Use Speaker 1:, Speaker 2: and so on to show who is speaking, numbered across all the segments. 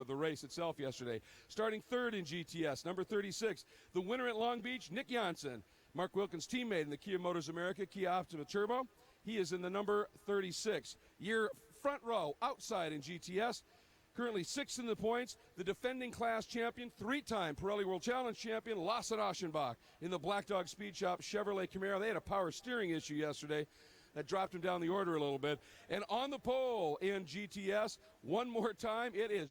Speaker 1: the race itself yesterday. Starting third in GTS, number 36, the winner at Long Beach, Nick Janssen, Mark Wilkins' teammate in the Kia Motors America Kia Optima Turbo. He is in the number 36. Your front row outside in GTS, currently sixth in the points, the defending class champion, three-time Pirelli World Challenge champion, Lasse Aschenbach in the Black Dog Speed Shop Chevrolet Camaro. They had a power steering issue yesterday that dropped him down the order a little bit. And on the pole in GTS, one more time, it is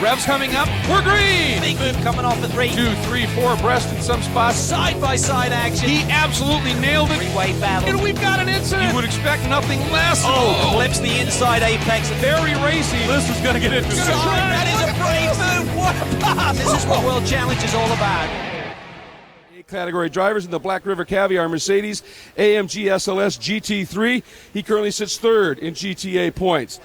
Speaker 2: Revs coming up, we're green!
Speaker 3: Big move coming off the 3.
Speaker 1: 2, 3, 4 abreast in some spots.
Speaker 3: Side-by-side action.
Speaker 1: He absolutely nailed it.
Speaker 3: Three-way battle.
Speaker 1: And we've got an incident. You would expect nothing less.
Speaker 3: Clips the inside apex.
Speaker 1: Very racy. This is going to get into
Speaker 3: Sorry, that is a brave move. What a pass. This is what World Challenge is all about.
Speaker 1: Category drivers in the Black River Caviar Mercedes AMG SLS GT3. He currently sits third in GTA points.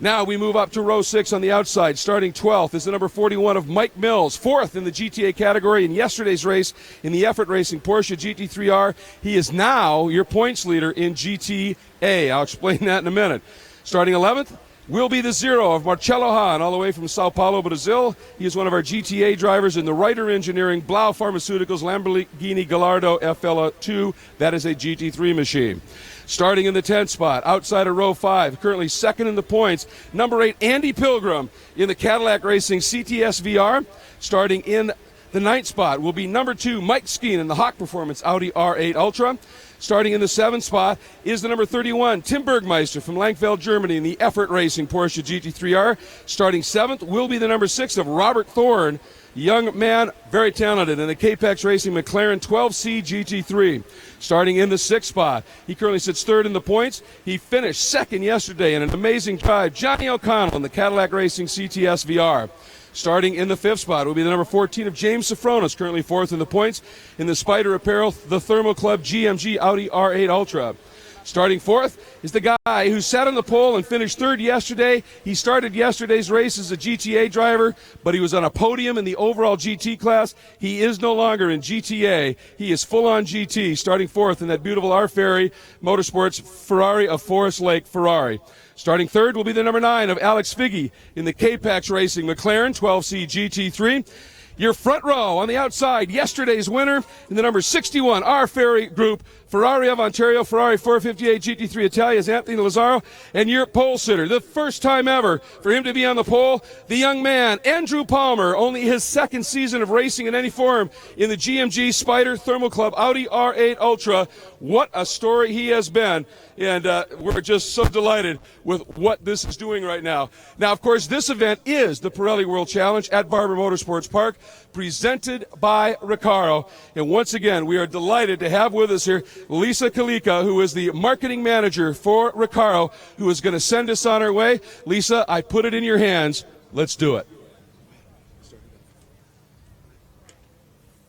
Speaker 1: Now we move up to row 6 on the outside. Starting 12th is the number 41 of Mike Mills, fourth in the GTA category in yesterday's race in the effort racing Porsche GT3R. He is now your points leader in GTA. I'll explain that in a minute. Starting 11th will be the 0 of Marcelo Hahn, all the way from Sao Paulo, Brazil. He is one of our GTA drivers in the Reiter Engineering Blau Pharmaceuticals Lamborghini Gallardo FL2. That is a GT3 machine. Starting in the 10th spot, outside of row 5, currently second in the points, number 8, Andy Pilgrim in the Cadillac Racing CTS VR. Starting in the 9th spot will be number 2, Mike Skeen in the Hawk Performance Audi R8 Ultra. Starting in the 7th spot is the number 31, Tim Bergmeister from Langfeld, Germany in the Effort Racing Porsche GT3R. Starting 7th will be the number 6 of Robert Thorne, young man, very talented in the Capex Racing McLaren 12C GT3. Starting in the 6th spot, he currently sits third in the points. He finished second yesterday in an amazing drive, Johnny O'Connell in the Cadillac Racing CTS VR. Starting in the 5th spot will be the number 14 of James Safronis, currently fourth in the points in the Spider Apparel, the Thermal Club GMG Audi R8 Ultra. Starting 4th is the guy who sat on the pole and finished third yesterday. He started yesterday's race as a GTA driver, but he was on a podium in the overall GT class. He is no longer in GTA. He is full-on GT, starting 4th in that beautiful R-Ferry Motorsports Ferrari of Forest Lake Ferrari. Starting third will be the number 9 of Alex Figge in the Capex Racing McLaren 12C GT3. Your front row on the outside, yesterday's winner in the number 61 R-Ferry Group, Ferrari of Ontario, Ferrari 458 GT3 Italia is Anthony Lazzaro, and your pole sitter, the first time ever for him to be on the pole, the young man, Andrew Palmer, only his second season of racing in any form in the GMG Spider Thermal Club Audi R8 Ultra. What a story he has been, and we're just so delighted with what this is doing right now. Now, of course, this event is the Pirelli World Challenge at Barber Motorsports Park. presented by Recaro. And once again, we are delighted to have with us here Lisa Kalika, who is the marketing manager for Recaro, who is going to send us on our way. Lisa, I put it in your hands. Let's do it.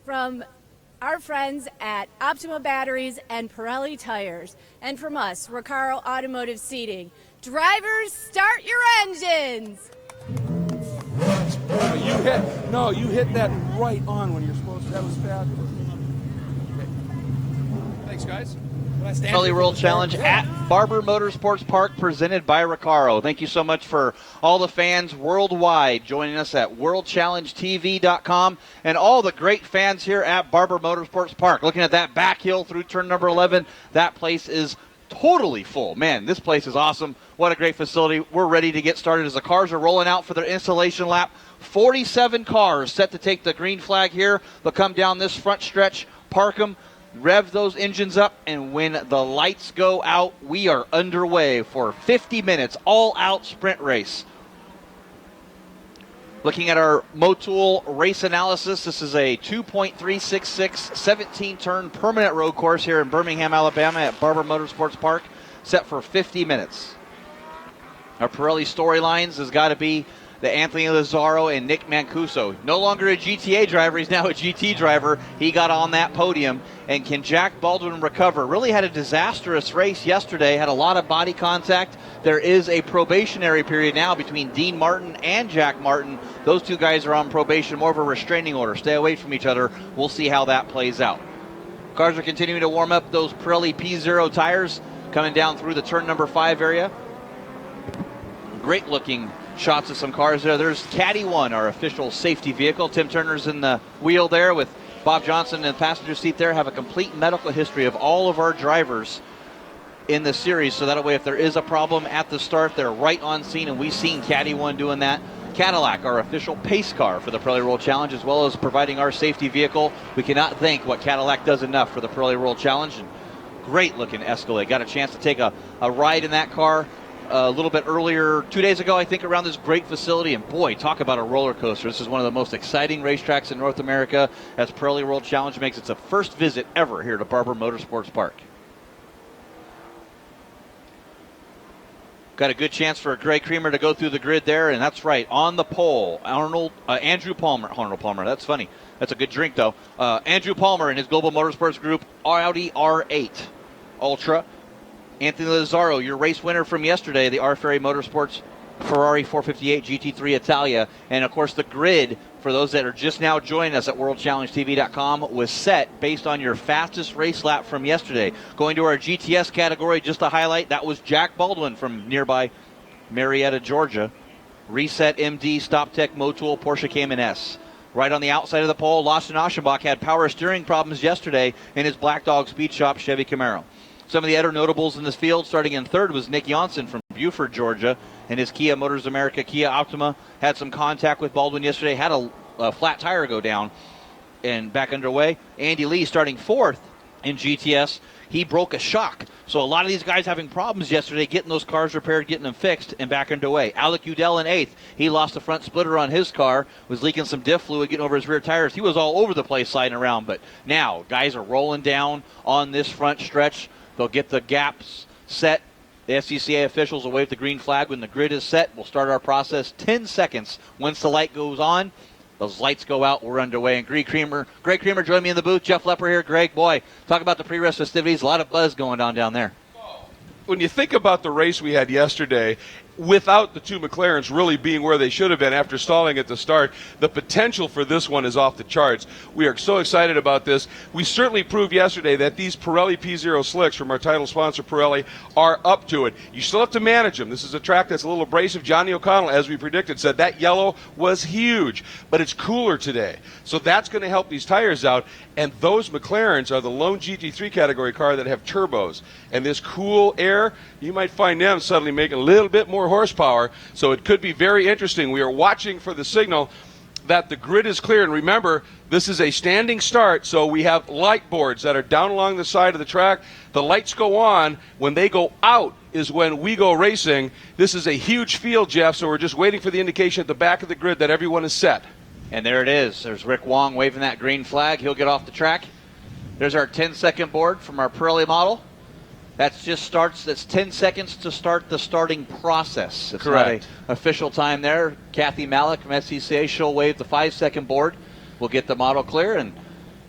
Speaker 4: From our friends at Optima Batteries and Pirelli Tires, and from us, Recaro Automotive Seating. Drivers, start your engines!
Speaker 1: You hit that right on when you're supposed to. That was fabulous. Okay. Thanks, guys.
Speaker 5: Pirelli World Challenge at Barber Motorsports Park, presented by Recaro. Thank you so much for all the fans worldwide joining us at worldchallengetv.com and all the great fans here at Barber Motorsports Park. Looking at that back hill through turn number 11, that place is totally full. Man, this place is awesome. What a great facility. We're ready to get started as the cars are rolling out for their installation lap. 47 cars set to take the green flag here. They'll come down this front stretch, park them, rev those engines up, and when the lights go out, we are underway for 50 minutes, all-out sprint race. Looking at our Motul race analysis, this is a 2.366 17-turn permanent road course here in Birmingham, Alabama at Barber Motorsports Park, set for 50 minutes. Our Pirelli storylines has got to be the Anthony Lazzaro and Nick Mancuso. No longer a GTA driver, he's now a GT driver. He got on that podium. And can Jack Baldwin recover? Really had a disastrous race yesterday, had a lot of body contact. There is a probationary period now between Dean Martin and Jack Martin. Those two guys are on probation, more of a restraining order. Stay away from each other. We'll see how that plays out. Cars are continuing to warm up. Those Pirelli P0 tires coming down through the turn number 5 area. Great looking shots of some cars there. There's Caddy 1, our official safety vehicle. Tim Turner's in the wheel there with Bob Johnson in the passenger seat there. Have a complete medical history of all of our drivers in the series, so that way if there is a problem at the start, they're right on scene, and we've seen Caddy 1 doing that. Cadillac, our official pace car for the Pirelli World Challenge, as well as providing our safety vehicle. We cannot thank what Cadillac does enough for the Pirelli World Challenge. And great looking Escalade. Got a chance to take a ride in that car a little bit earlier, 2 days ago, I think, around this great facility. And boy, talk about a roller coaster. This is one of the most exciting racetracks in North America as Pirelli World Challenge makes its first visit ever here to Barber Motorsports Park. Got a good chance for Greg Creamer to go through the grid there, and that's right, on the pole, Andrew Palmer. Arnold Palmer, that's funny. That's a good drink, though. Andrew Palmer and his Global Motorsports Group Audi R8 Ultra. Anthony Lazzaro, your race winner from yesterday, the R Ferry Motorsports Ferrari 458 GT3 Italia. And, of course, the grid, for those that are just now joining us at WorldChallengeTV.com, was set based on your fastest race lap from yesterday. Going to our GTS category, just to highlight, that was Jack Baldwin from nearby Marietta, Georgia. Reset MD, StopTech, Motul, Porsche Cayman S. Right on the outside of the pole, Lawson Aschenbach had power steering problems yesterday in his Black Dog Speed Shop Chevy Camaro. Some of the other notables in this field, starting in third, was Nick Johnson from Buford, Georgia, and his Kia Motors America Kia Optima. Had some contact with Baldwin yesterday, had a flat tire go down and back underway. Andy Lee starting fourth in GTS. He broke a shock. So a lot of these guys having problems yesterday, getting those cars repaired, getting them fixed, and back underway. Alec Udell in eighth. He lost the front splitter on his car, was leaking some diff fluid, getting over his rear tires. He was all over the place sliding around, but now guys are rolling down on this front stretch. They'll get the gaps set. The SCCA officials will wave the green flag when the grid is set. We'll start our process 10 seconds. Once the light goes on, those lights go out, we're underway. And Greg Creamer joined me in the booth. Jeff Lepper here. Greg, boy, talk about the pre-race festivities. A lot of buzz going on down there.
Speaker 1: When you think about the race we had yesterday, without the two McLarens really being where they should have been after stalling at the start, the potential for this one is off the charts. We are so excited about this. We certainly proved yesterday that these Pirelli P0 slicks from our title sponsor Pirelli are up to it. You still have to manage them. This is a track that's a little abrasive. Johnny O'Connell, as we predicted, said that yellow was huge, but it's cooler today. So that's going to help these tires out. And those McLarens are the lone GT3 category car that have turbos. And this cool air, you might find them suddenly making a little bit more horsepower. So it could be very interesting. We are watching for the signal that the grid is clear. And remember, this is a standing start, so we have light boards that are down along the side of the track. The lights go on. When they go out is when we go racing. This is a huge field, Jeff, so we're just waiting for the indication at the back of the grid that everyone is set.
Speaker 5: And there it is. There's Rick Wong waving that green flag. He'll get off the track. There's our 10-second board from our Pirelli model. That's 10 seconds to start the starting process. It's
Speaker 1: Correct.
Speaker 5: not an official time there. Kathy Malik from SCCA, she'll wave the 5-second board. We'll get the model clear, and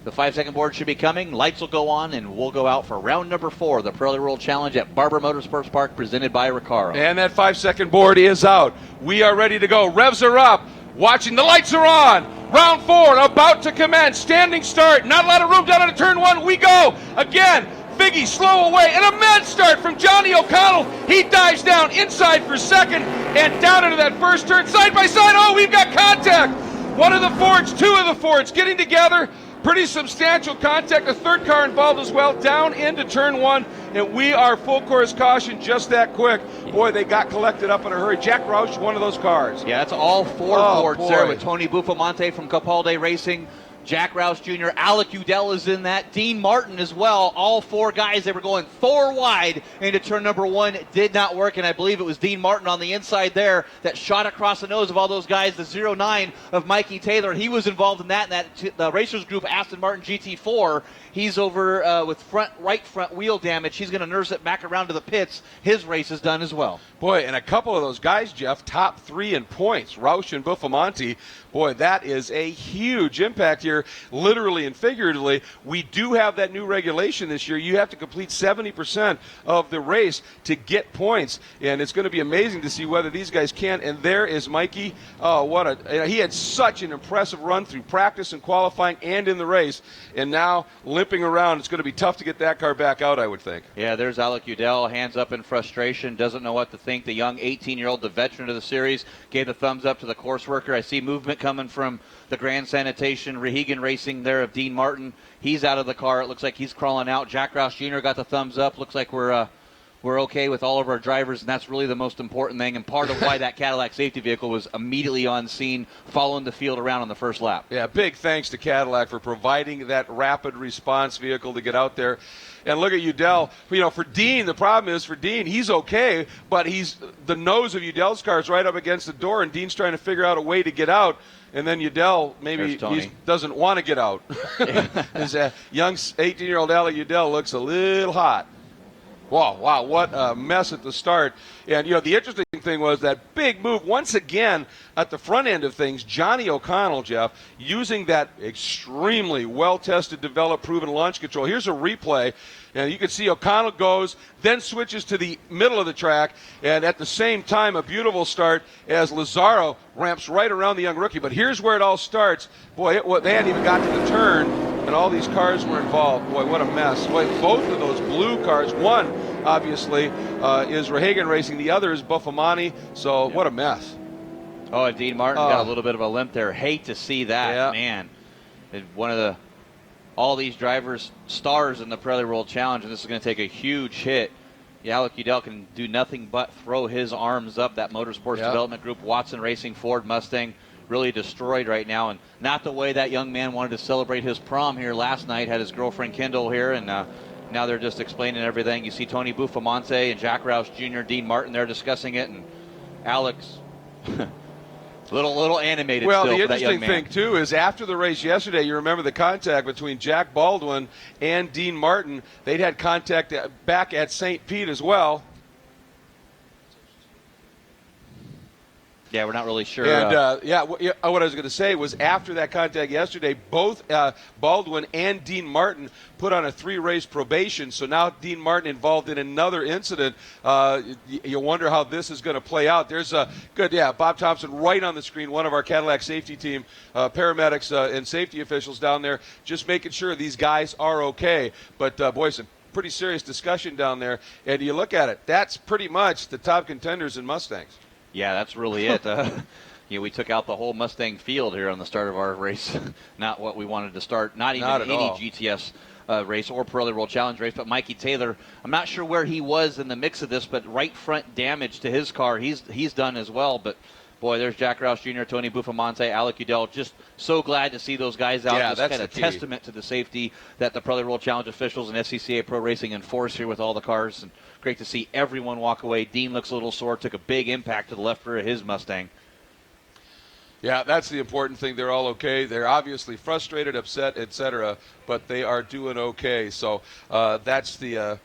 Speaker 5: the 5-second board should be coming. Lights will go on, and we'll go out for round number 4, the Pirelli World Challenge at Barber Motorsports Park, presented by Recaro.
Speaker 1: And that 5-second board is out. We are ready to go. Revs are up. Watching, the lights are on. Round 4 about to commence. Standing start. Not a lot of room down into turn 1. We go again. Figgy slow away, and a mad start from Johnny O'Connell. He dives down inside for second and down into that first turn, side by side. Oh, we've got contact. One of the Fords, 2 of the Fords getting together. Pretty substantial contact. A third car involved as well, down into turn 1, and we are full course caution just that quick. Boy, they got collected up in a hurry. Jack Roush, one of those cars.
Speaker 5: Yeah, that's all 4 Fords
Speaker 1: boy.
Speaker 5: there with Tony Buffalmonte from Capaldi Racing. Jack Rouse Jr., Alec Udell is in that, Dean Martin as well. All 4 guys, they were going 4 wide into turn number 1. It did not work, and I believe it was Dean Martin on the inside there that shot across the nose of all those guys. The 09 of Mikey Taylor, he was involved in that. And the Racers Group Aston Martin GT4, he's over with right front wheel damage. He's going to nurse it back around to the pits. His race is done as well.
Speaker 1: Boy, and a couple of those guys, Jeff, top 3 in points. Roush and Buffalmonte. Boy, that is a huge impact here, literally and figuratively. We do have that new regulation this year. You have to complete 70% of the race to get points, and it's going to be amazing to see whether these guys can. And there is Mikey. Oh, he had such an impressive run through practice and qualifying and in the race, and now limping around. It's going to be tough to get that car back out, I would think.
Speaker 5: Yeah, there's Alec Udell, hands up in frustration, doesn't know what to think. The young 18-year-old, the veteran of the series, gave the thumbs up to the course worker. I see movement coming from the Grand Sanitation, Rehegan Racing there of Dean Martin. He's out of the car. It looks like he's crawling out. Jack Roush Jr. got the thumbs up. Looks like we're okay with all of our drivers, and that's really the most important thing, and part of why that Cadillac safety vehicle was immediately on scene, following the field around on the first lap.
Speaker 1: Yeah, big thanks to Cadillac for providing that rapid response vehicle to get out there. And look at Udell. You know, for Dean, the problem is for Dean, he's okay, but the nose of Udell's car is right up against the door, and Dean's trying to figure out a way to get out. And then Udell maybe he doesn't want to get out. His young 18-year-old Alec Udell looks a little hot. Wow, what a mess at the start. And, you know, the interesting thing was that big move once again at the front end of things. Johnny O'Connell, Jeff, using that extremely well-tested, developed, proven launch control. Here's a replay. And you can see O'Connell goes, then switches to the middle of the track, and at the same time, a beautiful start as Lazaro ramps right around the young rookie. But here's where it all starts. Boy, they hadn't even got to the turn, and all these cars were involved. Boy, what a mess. Boy, both of those blue cars, one, obviously, is Rehegan Racing. The other is Buffalmonte. So what a mess.
Speaker 5: Oh, and Dean Martin got a little bit of a limp there. Hate to see that, man. One of all these drivers, stars in the Pirelli World Challenge, and this is going to take a huge hit. Alec Udell can do nothing but throw his arms up. That Motorsports Development Group, Watson Racing, Ford Mustang, really destroyed right now, and not the way that young man wanted to celebrate his prom here last night. Had his girlfriend Kendall here, and now they're just explaining everything. You see Tony Buffalmonte and Jack Roush Jr., Dean Martin there discussing it, and Alex little animated
Speaker 1: well,
Speaker 5: still
Speaker 1: the
Speaker 5: for that young
Speaker 1: interesting
Speaker 5: man.
Speaker 1: thing, too, is after the race yesterday, you remember the contact between Jack Baldwin and Dean Martin. They'd had contact back at St. Pete as well.
Speaker 5: Yeah, we're not really sure.
Speaker 1: And, what I was going to say was after that contact yesterday, both Baldwin and Dean Martin put on a 3-race probation. So now Dean Martin involved in another incident. You wonder how this is going to play out. There's Bob Thompson right on the screen, one of our Cadillac safety team, paramedics and safety officials down there, just making sure these guys are okay. But, boy, some pretty serious discussion down there. And you look at it, that's pretty much the top contenders in Mustangs.
Speaker 5: Yeah, that's really it. We took out the whole Mustang field here on the start of our race. Not what we wanted to start. Not even any GTS race or Pirelli World Challenge race. But Mikey Taylor, I'm not sure where he was in the mix of this, but right front damage to his car, he's done as well. But boy, there's Jack Roush Jr., Tony Buffalmonte, Alec Udell. Just so glad to see those guys out.
Speaker 1: Yeah,
Speaker 5: that's kind of testament to the safety that the Pirelli World Challenge officials and SCCA Pro Racing enforce here with all the cars. And great to see everyone walk away. Dean looks a little sore, took a big impact to the left rear of his Mustang.
Speaker 1: Yeah, that's the important thing. They're all okay. They're obviously frustrated, upset, etc., but they are doing okay. So that's the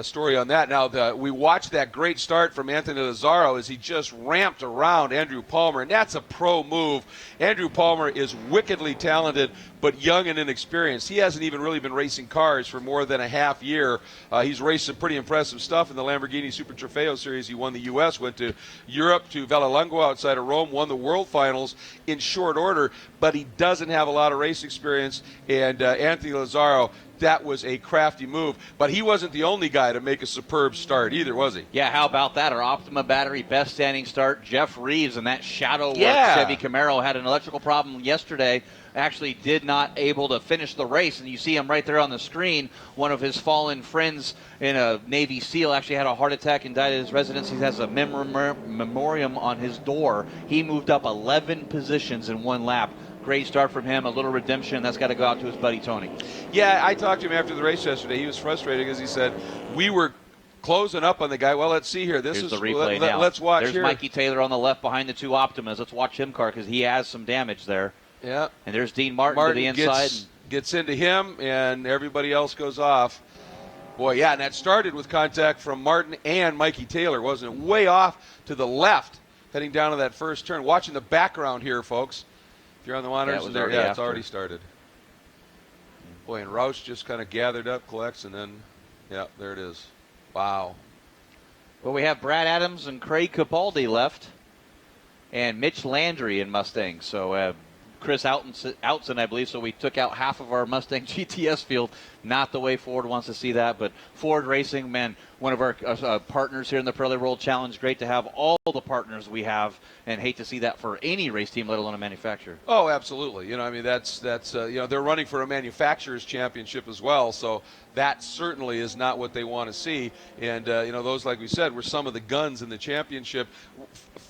Speaker 1: story on that. Now, we watched that great start from Anthony Lazzaro as he just ramped around Andrew Palmer, and that's a pro move. Andrew Palmer is wickedly talented, but young and inexperienced. He hasn't even really been racing cars for more than a half year. He's raced some pretty impressive stuff in the Lamborghini Super Trofeo Series. He won the U.S., went to Europe, to Vallelunga outside of Rome, won the World Finals in short order, but he doesn't have a lot of race experience, and Anthony Lazzaro, that was a crafty move. But he wasn't the only guy to make a superb start either, was he?
Speaker 5: Yeah, how about that? Our Optima battery best standing start, Jeff Reeves, and that Shadow Works Chevy Camaro had an electrical problem yesterday. Actually did not able to finish the race, and you see him right there on the screen. One of his fallen friends in a Navy SEAL actually had a heart attack and died at his residence. He has a memoriam on his door. He moved up 11 positions in one lap. Great start from him, a little redemption. That's got to go out to his buddy Tony.
Speaker 1: Yeah, I talked to him after the race yesterday. He was frustrated because he said, we were closing up on the guy. Well, let's see here. This
Speaker 5: Here's
Speaker 1: is
Speaker 5: the replay now.
Speaker 1: Let's watch
Speaker 5: There's
Speaker 1: here.
Speaker 5: Mikey Taylor on the left behind the two Optimas. Let's watch him car because he has some damage there.
Speaker 1: Yeah.
Speaker 5: And there's Dean Martin to the inside.
Speaker 1: Gets into him, and everybody else goes off. Boy, yeah, and that started with contact from Martin and Mikey Taylor, wasn't it? Way off to the left, heading down to that first turn. Watching the background here, folks. If you're on the monitors, it's already started. Boy, and Roush just kind of gathered up, collects, and then, yeah, there it is. Wow.
Speaker 5: Well, we have Brad Adams and Craig Capaldi and Mitch Landry in Mustang. So Chris Outson, I believe. So we took out half of our Mustang GTS field. Not the way Ford wants to see that, but Ford Racing, man, one of our partners here in the Pirelli World Challenge. Great to have all the partners we have, and hate to see that for any race team, let alone a manufacturer.
Speaker 1: Oh, absolutely. I mean, that's they're running for a manufacturer's championship as well, so that certainly is not what they want to see. And those, like we said, were some of the guns in the championship.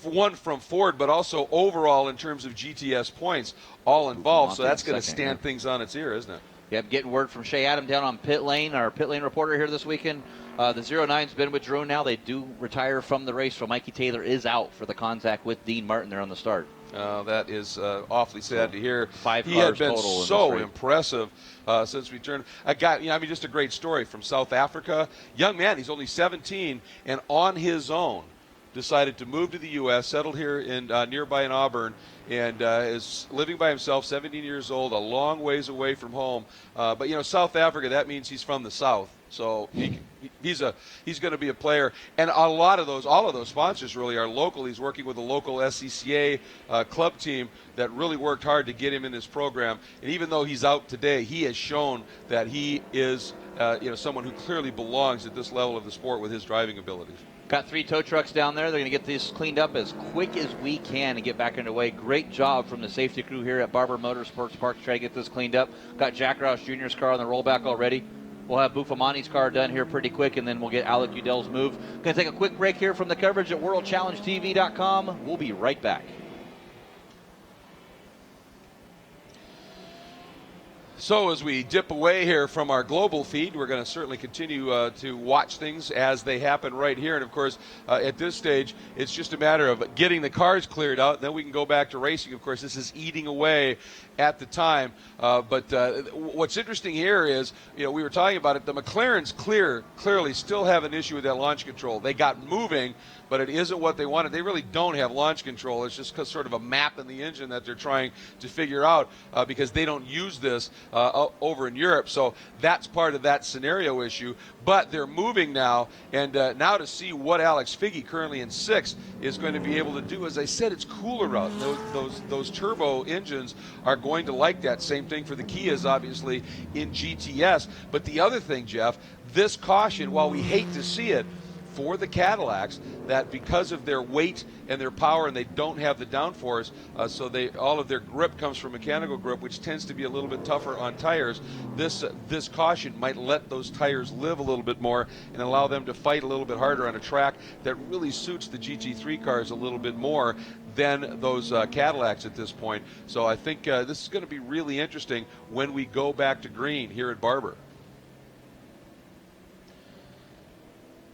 Speaker 1: One from Ford, but also overall in terms of GTS points, all involved. So that's going to stand things on its ear, isn't it?
Speaker 5: Yep, getting word from Shea Adam down on pit lane, our pit lane reporter here this weekend. The 09's been with Drew now. They do retire from the race, so Mikey Taylor is out for the contact with Dean Martin there on the start.
Speaker 1: That is awfully sad to hear.
Speaker 5: 5 cars
Speaker 1: he had been
Speaker 5: total
Speaker 1: so impressive since we turned. A guy, just a great story from South Africa. Young man, he's only 17, and on his own decided to move to the U.S., settled here in nearby in Auburn, and is living by himself, 17 years old, a long ways away from home. But South Africa, that means he's from the South. So he's going to be a player, and all of those sponsors really are local. He's working with a local SCCA club team that really worked hard to get him in this program. And even though he's out today, he has shown that he is someone who clearly belongs at this level of the sport with his driving abilities.
Speaker 5: Got 3 tow trucks down there. They're going to get this cleaned up as quick as we can and get back underway. Great job from the safety crew here at Barber Motorsports Park to try to get this cleaned up. Got Jack Roush Jr.'s car on the rollback already. We'll have Buffamani's car done here pretty quick, and then we'll get Alec Udell's move. Going to take a quick break here from the coverage at WorldChallengeTV.com. We'll be right back.
Speaker 1: So as we dip away here from our global feed, we're going to certainly continue to watch things as they happen right here. And, of course, at this stage, it's just a matter of getting the cars cleared out. Then we can go back to racing. Of course, this is eating away at the time. But what's interesting here is, we were talking about it, the McLarens clearly still have an issue with that launch control. They got moving, but it isn't what they wanted. They really don't have launch control. It's just sort of a map in the engine that they're trying to figure out because they don't use this over in Europe. So that's part of that scenario issue. But they're moving now, and now to see what Alex Figge, currently in 6th, is going to be able to do. As I said, it's cooler out. Those turbo engines are going to like that. Same thing for the Kias, obviously, in GTS. But the other thing, Jeff, this caution, while we hate to see it, for the Cadillacs, that because of their weight and their power, and they don't have the downforce, so all of their grip comes from mechanical grip, which tends to be a little bit tougher on tires. This caution might let those tires live a little bit more and allow them to fight a little bit harder on a track that really suits the GT3 cars a little bit more than those Cadillacs at this point. So I think this is going to be really interesting when we go back to green here at Barber.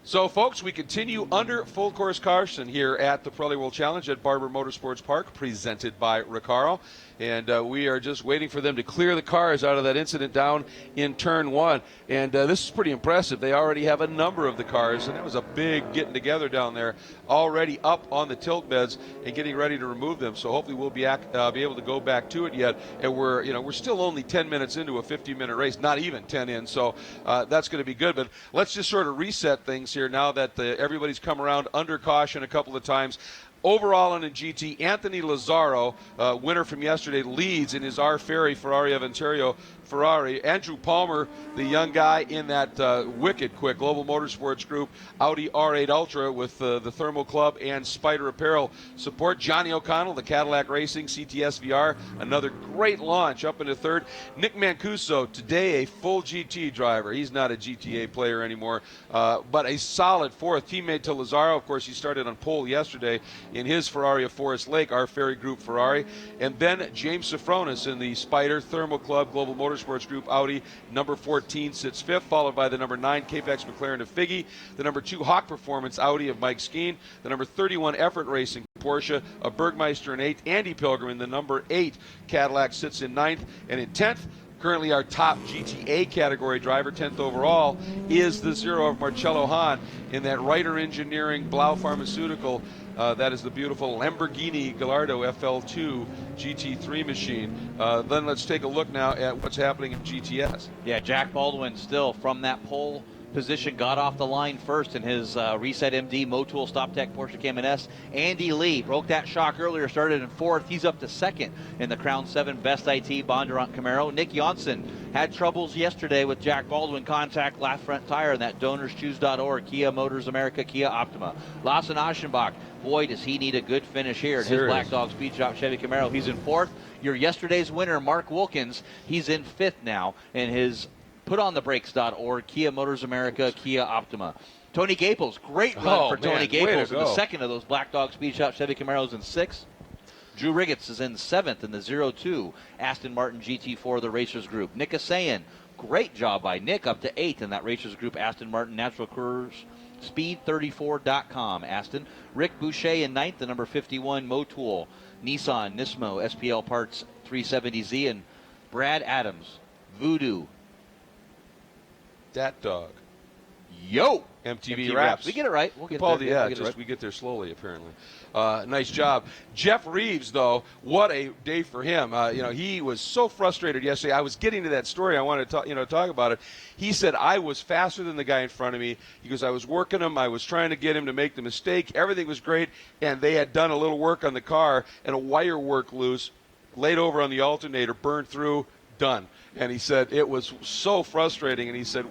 Speaker 1: So, folks, we continue under full course caution here at the Pirelli World Challenge at Barber Motorsports Park, presented by Recaro. And we are just waiting for them to clear the cars out of that incident down in Turn 1. And this is pretty impressive. They already have a number of the cars, and it was a big getting together down there, already up on the tilt beds and getting ready to remove them. So hopefully we'll be able to go back to it yet. And we're still only 10 minutes into a 50-minute race, not even 10 in. So that's going to be good. But let's just sort of reset things here now that everybody's come around under caution a couple of times. Overall in a GT, Anthony Lazzaro, winner from yesterday, leads in his R Ferry Ferrari of Ontario Ferrari. Andrew Palmer, the young guy in that wicked quick Global Motorsports Group Audi R8 Ultra with the Thermal Club and Spider Apparel support. Johnny O'Connell, the Cadillac Racing CTS VR, another great launch up into third. Nick Mancuso, today a full GT driver. He's not a GTA player anymore, but a solid fourth. Teammate to Lazzaro, of course, he started on pole yesterday in his Ferrari of Forest Lake, our Ferry Group Ferrari. And then James Sofronis in the Spider Thermal Club Global Motorsports Group Audi, number 14 sits fifth, followed by the number 9 Capex McLaren of Figge, the number 2 Hawk Performance Audi of Mike Skeen, the number 31 Effort Racing Porsche of Bergmeister in 8th, Andy Pilgrim in the number 8 Cadillac sits in 9th, and in 10th, currently our top GTA category driver, 10th overall, is the Zero of Marcello Hahn in that Ryder Engineering Blau Pharmaceutical. That is the beautiful Lamborghini Gallardo FL2 GT3 machine. Then let's take a look now at what's happening in GTS.
Speaker 5: Yeah, Jack Baldwin still from that pole position got off the line first in his Reset MD Motul Stop Tech Porsche Cayman S. Andy Lee broke that shock earlier, started in fourth. He's up to second in the Crown 7 Best IT Bondurant Camaro. Nick Janssen had troubles yesterday with Jack Baldwin contact left front tire in that DonorsChoose.org Kia Motors America Kia Optima. Lawson Aschenbach, boy, does he need a good finish here in his Black Dog Speed Shop Chevy Camaro. He's in fourth. Your yesterday's winner, Mark Wilkins, he's in fifth now in his PutOnTheBrakes.org Kia Motors America Kia Optima. Tony Gaples, great run for Tony Gaples in the second of those Black Dog Speed Shop Chevy Camaros in sixth. Drew Riggets is in seventh in the 02 Aston Martin GT4 the Racers Group. Nick Asayan, great job by Nick, up to eighth in that Racers Group Aston Martin Natural Course Speed34.com. Aston. Rick Boucher in ninth, the number 51 Motul Nissan Nismo SPL Parts 370Z, and Brad Adams, Voodoo.
Speaker 1: Dat Dog.
Speaker 5: Yo!
Speaker 1: MTV Raps.
Speaker 5: We get it right. We'll get
Speaker 1: Paul,
Speaker 5: there.
Speaker 1: Yeah, we get there slowly, apparently. Nice job. Jeff Reeves, though, what a day for him. He was so frustrated yesterday. I was getting to that story. I wanted to talk about it. He said, I was faster than the guy in front of me. He goes, I was working him. I was trying to get him to make the mistake. Everything was great, and they had done a little work on the car, and a wire worked loose, laid over on the alternator, burned through, done. And he said it was so frustrating. And he said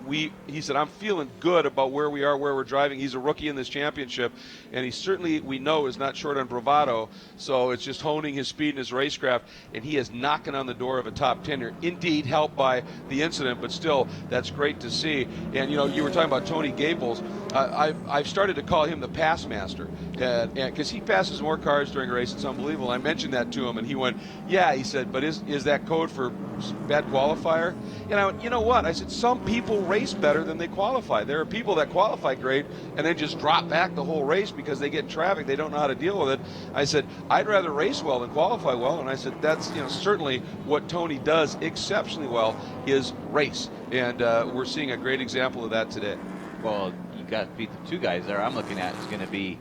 Speaker 1: I'm feeling good about where we are, where we're driving. He's a rookie in this championship, and he certainly, we know, is not short on bravado. So it's just honing his speed and his racecraft, and he is knocking on the door of a top 10 here. Indeed, helped by the incident, but still, that's great to see. And you were talking about Tony Gaples. I've started to call him the pass master, because he passes more cars during a race. It's unbelievable. I mentioned that to him, and he went, yeah. He said, but is that code for bad qualifier? You know what? I said, some people race better than they qualify. There are people that qualify great and then just drop back the whole race because they get in traffic. They don't know how to deal with it. I said, I'd rather race well than qualify well. And I said, that's certainly what Tony does exceptionally well is race. And we're seeing a great example of that today.
Speaker 5: Well, you got to beat the two guys there. I'm looking at is going to be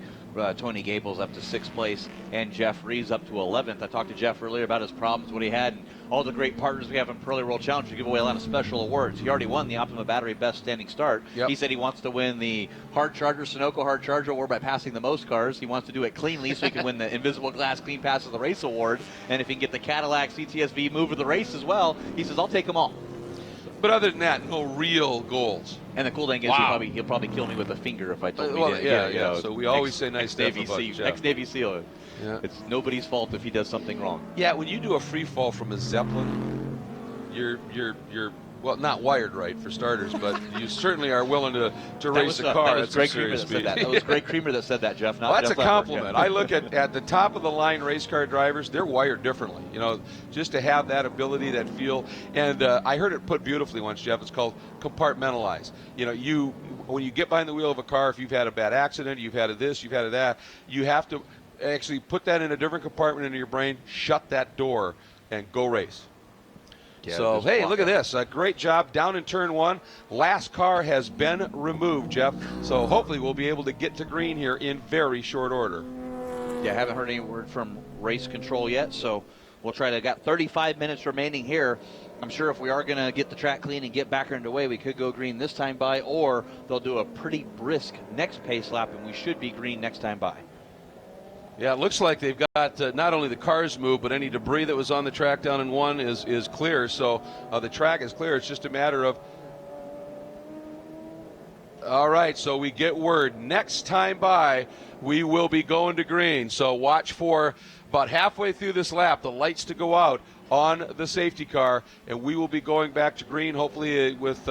Speaker 5: Tony Gaples up to 6th place and Jeff Reeves up to 11th. I talked to Jeff earlier about his problems, what he had, and all the great partners we have in Pirelli World Challenge to give away a lot of special awards. He already won the Optima Battery Best Standing Start.
Speaker 1: Yep.
Speaker 5: He said he wants to win the Hard Charger, Sunoco Hard Charger Award by passing the most cars. He wants to do it cleanly so he can win the Invisible Glass Clean Pass of the Race Award. And if he can get the Cadillac CTSV Move of the Race as well, he says, I'll take them all.
Speaker 1: But other than that, no real goals.
Speaker 5: And the cool thing is he'll probably kill me with a finger if I told me to.
Speaker 1: Yeah. So we always say nice stuff about Jeff.
Speaker 5: Ex-Navy SEAL.
Speaker 1: Yeah.
Speaker 5: It's nobody's fault if he does something wrong.
Speaker 1: Yeah, when you do a free fall from a Zeppelin, you're Well, not wired right for starters, but you certainly are willing to race a car.
Speaker 5: That was
Speaker 1: That's
Speaker 5: Greg
Speaker 1: a
Speaker 5: Creamer
Speaker 1: serious
Speaker 5: that said
Speaker 1: speed.
Speaker 5: that. That was Greg Creamer that said that, Jeff. Not
Speaker 1: Well, that's
Speaker 5: Jeff
Speaker 1: a
Speaker 5: Lambert.
Speaker 1: compliment. I look at the top of the line race car drivers, they're wired differently. You know, just to have that ability, that feel. And I heard it put beautifully once, Jeff. It's called compartmentalize. You know, when you get behind the wheel of a car, if you've had a bad accident, you've had a this, you've had a that, you have to actually put that in a different compartment in your brain, shut that door, and go race.
Speaker 5: Yeah,
Speaker 1: So, hey, look at this. A great job down in turn one. Last car has been removed, Jeff. So hopefully we'll be able to get to green here in very short order.
Speaker 5: Yeah, I haven't heard any word from race control yet, so we'll try to. Got 35 minutes remaining here. I'm sure if we are going to get the track clean and get back underway, we could go green this time by, or they'll do a pretty brisk next pace lap, and we should be green next time by.
Speaker 1: Yeah, it looks like they've got not only the cars moved, but any debris that was on the track down in one is clear. So the track is clear. It's just a matter of. All right, so we get word next time by, we will be going to green. So watch for about halfway through this lap, the lights to go out on the safety car, and we will be going back to green, hopefully with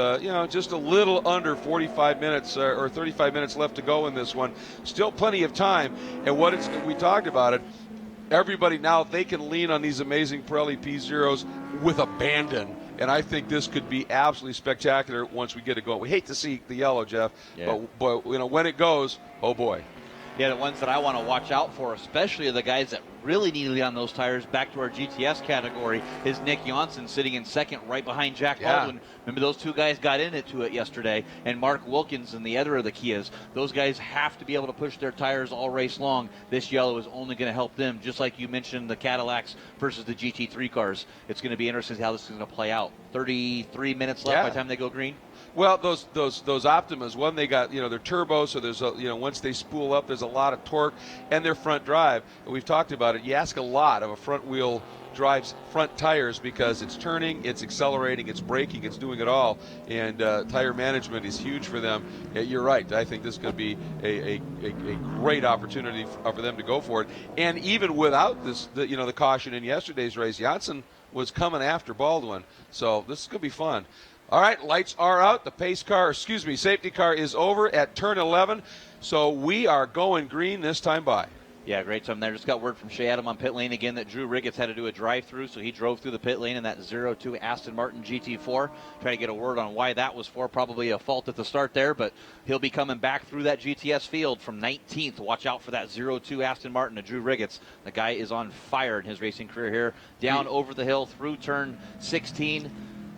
Speaker 1: just a little under 45 minutes or 35 minutes left to go in this one. Still plenty of time, and we talked about it. Everybody now, they can lean on these amazing Pirelli P0s with abandon, and I think this could be absolutely spectacular once we get it going. We hate to see the yellow, Jeff, but when it goes, oh boy.
Speaker 5: Yeah, the ones that I want to watch out for, especially are the guys that really need to be on those tires. Back to our GTS category is Nick Janssen sitting in second right behind Jack Baldwin. Remember, those two guys got into it yesterday, and Mark Wilkins and the other of the Kias. Those guys have to be able to push their tires all race long. This yellow is only going to help them, just like you mentioned the Cadillacs versus the GT3 cars. It's going to be interesting how this is going to play out. 33 minutes left by the time they go green.
Speaker 1: Well, those Optimas, one, they got their turbo, so there's once they spool up, there's a lot of torque, and their front drive. And we've talked about it. You ask a lot of a front wheel drive's front tires because it's turning, it's accelerating, it's braking, it's doing it all, and tire management is huge for them. You're right. I think this is going to be a great opportunity for them to go for it. And even without the caution in yesterday's race, Janssen was coming after Baldwin, so this is going to be fun. All right, lights are out. The safety car is over at turn 11. So we are going green this time by.
Speaker 5: Yeah, great time there. Just got word from Shea Adam on pit lane again that Drew Riggins had to do a drive-through, so he drove through the pit lane in that 02 Aston Martin GT4. Trying to get a word on why that was for. Probably a fault at the start there, but he'll be coming back through that GTS field from 19th. Watch out for that 02 Aston Martin of Drew Riggins. The guy is on fire in his racing career here. Down over the hill through turn 16.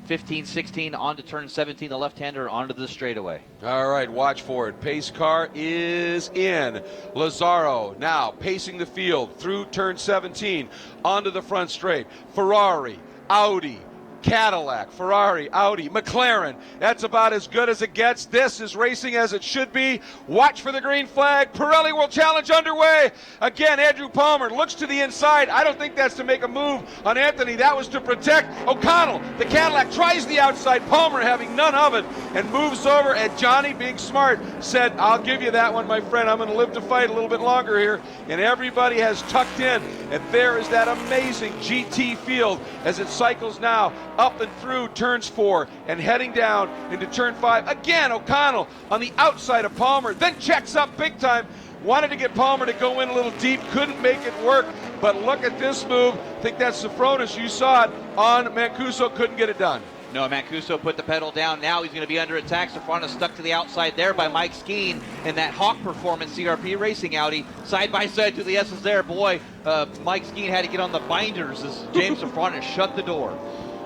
Speaker 5: 15, 16, onto turn 17, the left-hander, onto the straightaway.
Speaker 1: All right, watch for it. Pace car is in. Lazzaro now pacing the field through turn 17, onto the front straight. Ferrari, Audi, Cadillac, Ferrari, Audi, McLaren. That's about as good as it gets. This is racing as it should be. Watch for the green flag. Pirelli World Challenge underway. Again, Andrew Palmer looks to the inside. I don't think that's to make a move on Anthony. That was to protect O'Connell. The Cadillac tries the outside. Palmer having none of it and moves over. And Johnny, being smart, said, I'll give you that one, my friend. I'm going to live to fight a little bit longer here. And everybody has tucked in. And there is that amazing GT field as it cycles now up and through turns 4 and heading down into turn 5. Again, O'Connell on the outside of Palmer, then checks up big time. Wanted to get Palmer to go in a little deep, couldn't make it work. But look at this move. I think that's Sofronis. You saw it on Mancuso, couldn't get it done.
Speaker 5: No, Mancuso put the pedal down. Now he's going to be under attack. Sofronis stuck to the outside there by Mike Skeen in that Hawk Performance CRP Racing Audi. Side by side to the S's there. Boy, Mike Skeen had to get on the binders as James Sofronis shut the door.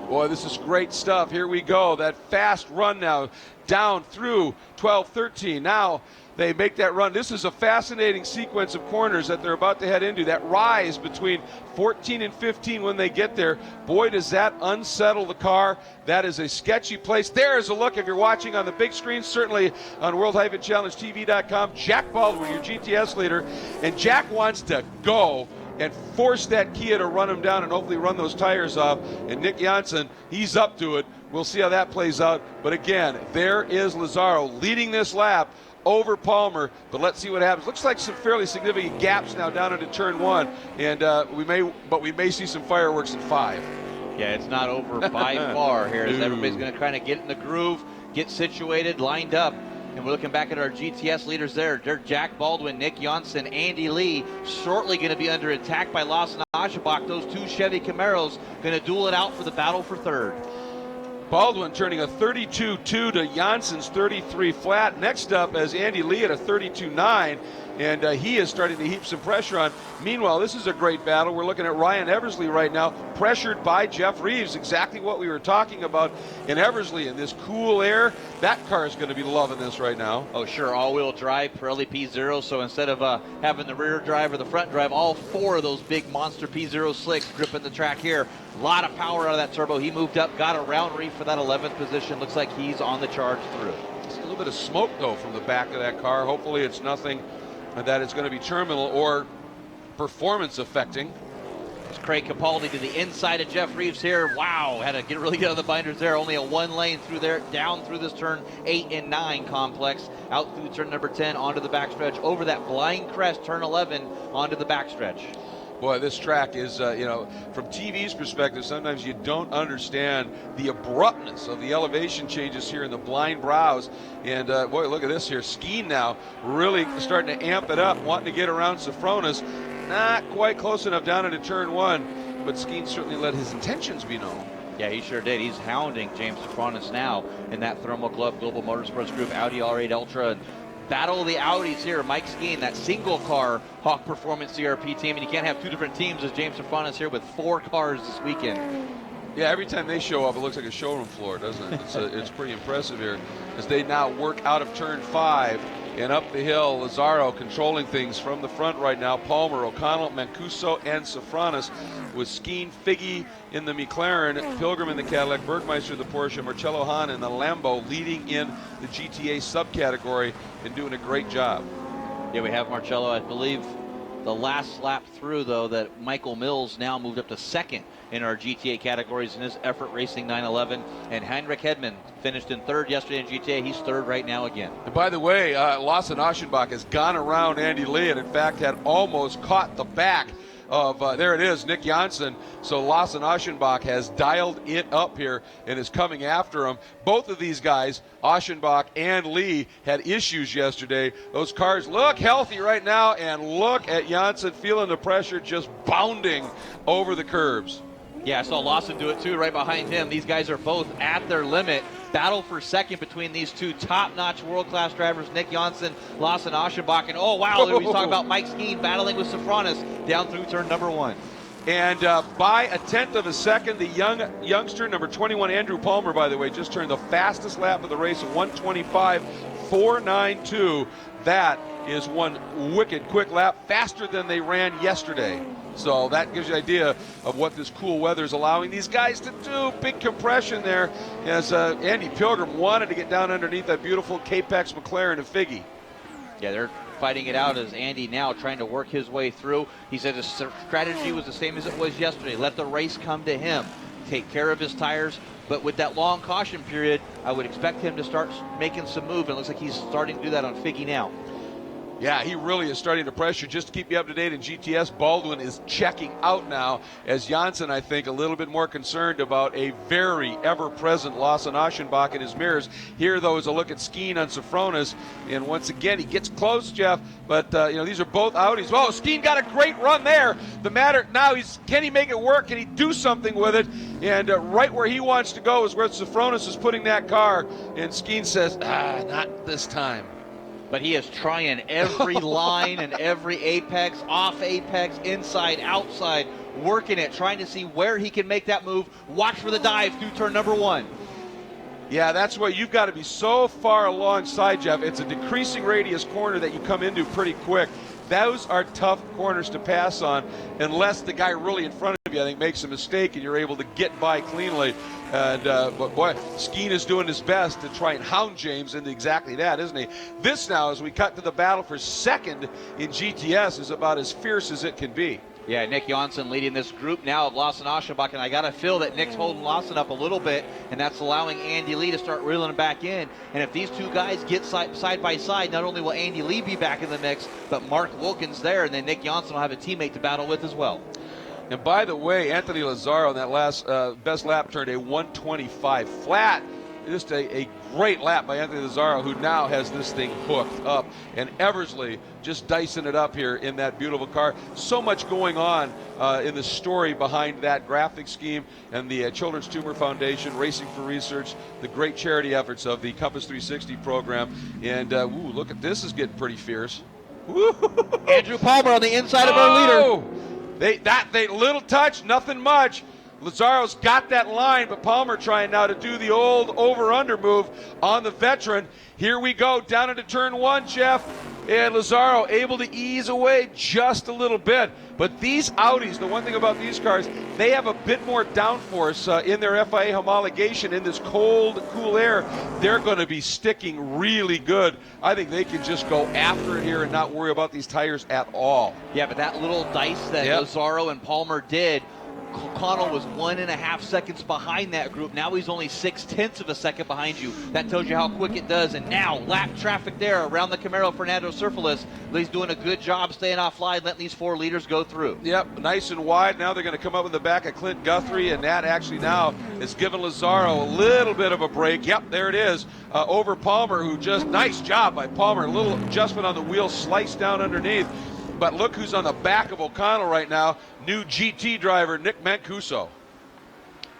Speaker 1: Boy, this is great stuff. Here we go. That fast run now down through 12, 13. Now they make that run. This is a fascinating sequence of corners that they're about to head into. That rise between 14 and 15 when they get there. Boy, does that unsettle the car. That is a sketchy place. There is a look if you're watching on the big screen, certainly on world-challengetv.com. Jack Baldwin, your GTS leader. And Jack wants to go and force that Kia to run him down and hopefully run those tires off. And Nick Janssen, he's up to it. We'll see how that plays out. But again, there is Lazzaro leading this lap over Palmer. But let's see what happens. Looks like some fairly significant gaps now down into turn 1. And we may see some fireworks at 5.
Speaker 5: Yeah, it's not over by far here, as everybody's going to kind of get in the groove, get situated, lined up. And we're looking back at our GTS leaders there. They're Jack Baldwin, Nick Janssen, Andy Lee, shortly going to be under attack by Lawson Aschenbach. Those two Chevy Camaros going to duel it out for the battle for third.
Speaker 1: Baldwin turning a 32.2 to Janssen's 33 flat. Next up is Andy Lee at a 32.9, and he is starting to heap some pressure on. Meanwhile, this is a great battle. We're looking at Ryan Eversley right now, pressured by Jeff Reeves, exactly what we were talking about in Eversley in this cool air. That car is going to be loving this right now.
Speaker 5: Oh, sure, all-wheel drive, Pirelli P0, so instead of having the rear drive or the front drive, all four of those big monster P0 slicks gripping the track here. A lot of power out of that turbo. He moved up, got a round reef for that 11th position. Looks like he's on the charge through.
Speaker 1: Just a little bit of smoke, though, from the back of that car. Hopefully it's nothing that is going to be terminal or performance affecting.
Speaker 5: It's Craig Capaldi to the inside of Jeff Reeves here. Wow, had to really get out of the binders there. Only a one lane through there, down through this turn 8 and 9 complex, out through turn number 10 onto the backstretch, over that blind crest, turn 11 onto the backstretch.
Speaker 1: Boy, this track is, from TV's perspective, sometimes you don't understand the abruptness of the elevation changes here in the blind brows. And, boy, look at this here. Skeen now really starting to amp it up, wanting to get around Sofronis. Not quite close enough down into turn 1, but Skeen certainly let his intentions be known.
Speaker 5: Yeah, he sure did. He's hounding James Sofronis now in that Thermal Club Global Motorsports Group Audi R8 Ultra. Battle of the Audis here. Mike Skeen, that single car Hawk Performance CRP team, and you can't have two different teams as James Sofronis here with 4 cars this weekend.
Speaker 1: Yeah, every time they show up, it looks like a showroom floor, doesn't it? It's pretty impressive here as they now work out of turn 5 and up the hill. Lazzaro controlling things from the front right now. Palmer, O'Connell, Mancuso, and Sofronis with Skeen, Figge in the McLaren, Pilgrim in the Cadillac, Bergmeister the Porsche, Marcello Hahn in the Lambo, leading in the GTA subcategory and doing a great job.
Speaker 5: Yeah, we have Marcello, I believe, the last lap through, though, that Michael Mills now moved up to second in our GTA categories in his Effort Racing 911. And Heinrich Hedman finished in third yesterday in GTA. He's third right now again.
Speaker 1: And by the way, Lawson Aschenbach has gone around Andy Lee and, in fact, had almost caught the back of, there it is, Nick Janssen. So Lawson Aschenbach has dialed it up here and is coming after him. Both of these guys, Aschenbach and Lee, had issues yesterday. Those cars look healthy right now, and look at Janssen feeling the pressure, just bounding over the curbs.
Speaker 5: Yeah, I saw Lawson do it too, right behind him. These guys are both at their limit. Battle for second between these two top-notch world-class drivers, Nick Janssen, Lawson Aschenbach, and oh wow, we talk about Mike Skeen battling with Sofronis down through turn number 1.
Speaker 1: And by a tenth of a second, the youngster, number 21, Andrew Palmer, by the way, just turned the fastest lap of the race at 1:25.492. That is one wicked quick lap, faster than they ran yesterday. So that gives you an idea of what this cool weather is allowing these guys to do. Big compression there as Andy Pilgrim wanted to get down underneath that beautiful Capex McLaren of Figge.
Speaker 5: Yeah, they're fighting it out as Andy now trying to work his way through. He said his strategy was the same as it was yesterday. Let the race come to him. Take care of his tires. But with that long caution period, I would expect him to start making some move. And it looks like he's starting to do that on Figge now.
Speaker 1: Yeah, he really is starting to pressure. Just to keep you up to date in GTS, Baldwin is checking out now as Janssen, I think, a little bit more concerned about a very ever-present Lawson Aschenbach in his mirrors. Here, though, is a look at Skeen on Sofronis. And once again, he gets close, Jeff, but, these are both Audis. Oh, Skeen got a great run there. The matter now is, can he make it work? Can he do something with it? And right where he wants to go is where Sofronis is putting that car. And Skeen says, not this time.
Speaker 5: But he is trying every line and every apex, off apex, inside, outside, working it, trying to see where he can make that move. Watch for the dive through turn number 1.
Speaker 1: Yeah, that's why you've got to be so far alongside, Jeff. It's a decreasing radius corner that you come into pretty quick. Those are tough corners to pass on unless the guy really in front of you, I think, makes a mistake and you're able to get by cleanly. And, but boy, Skeen is doing his best to try and hound James into exactly that, isn't he? This now, as we cut to the battle for second in GTS, is about as fierce as it can be.
Speaker 5: Yeah, Nick Janssen leading this group now of Lawson Aschenbach, and I got to feel that Nick's holding Lawson up a little bit, and that's allowing Andy Lee to start reeling him back in. And if these two guys get side by side, not only will Andy Lee be back in the mix, but Mark Wilkins there, and then Nick Janssen will have a teammate to battle with as well.
Speaker 1: And by the way, Anthony Lazzaro in that last best lap turned a 125 flat. Just a great lap by Anthony Lazzaro, who now has this thing hooked up. And Eversley just dicing it up here in that beautiful car. So much going on in the story behind that graphic scheme and the Children's Tumor Foundation, Racing for Research, the great charity efforts of the Compass 360 program. And look at this, is getting pretty fierce.
Speaker 5: Andrew Palmer on the inside of our leader.
Speaker 1: They little touch, nothing much. Lazzaro's got that line, but Palmer trying now to do the old over-under move on the veteran. Here we go, down into turn 1, Jeff. And Lazzaro able to ease away just a little bit. But these Audis, the one thing about these cars, they have a bit more downforce in their FIA homologation in this cold, cool air. They're going to be sticking really good. I think they can just go after it here and not worry about these tires at all.
Speaker 5: Yeah, but that little dice that Lazzaro and Palmer did, O'Connell was 1.5 seconds behind that group. Now he's only 0.6 of a second behind you. That tells you how quick it does. And now lap traffic there around the Camaro. Fernando Cerfilis. He's doing a good job staying offline, letting these 4 leaders go through.
Speaker 1: Yep, nice and wide. Now they're going to come up in the back of Clint Guthrie, and that actually now is giving Lazzaro a little bit of a break. Yep, there it is. Over Palmer, who just, nice job by Palmer. A little adjustment on the wheel, sliced down underneath. But look who's on the back of O'Connell right now. New GT driver, Nick Mancuso.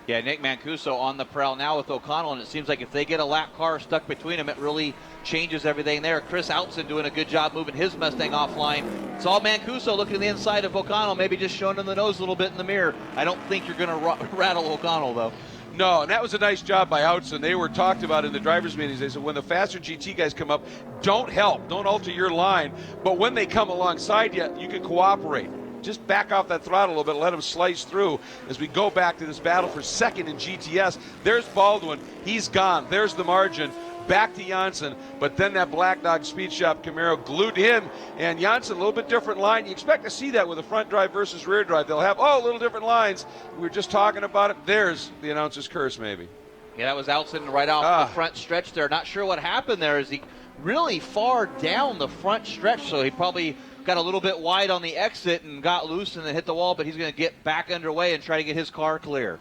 Speaker 5: Yeah, Nick Mancuso on the prowl now with O'Connell, and it seems like if they get a lap car stuck between them, it really changes everything there. Chris Outson doing a good job moving his Mustang offline. It's all Mancuso looking to the inside of O'Connell, maybe just showing him the nose a little bit in the mirror. I don't think you're going to rattle O'Connell, though.
Speaker 1: No, and that was a nice job by Outson. They were talked about in the drivers' meetings. They said when the faster GT guys come up, don't help, don't alter your line. But when they come alongside you, you can cooperate. Just back off that throttle a little bit, let them slice through as we go back to this battle for second in GTS. There's Baldwin. He's gone. There's the margin. Back to Janssen, but then that Black Dog Speed Shop Camaro glued in, and Janssen, a little bit different line. You expect to see that with a front drive versus rear drive. They'll have, a little different lines. We were just talking about it. There's the announcer's curse, maybe.
Speaker 5: Yeah, that was Outson right off the front stretch there. Not sure what happened there. Is he really far down the front stretch, so he probably got a little bit wide on the exit and got loose and then hit the wall, but he's going to get back underway and try to get his car clear.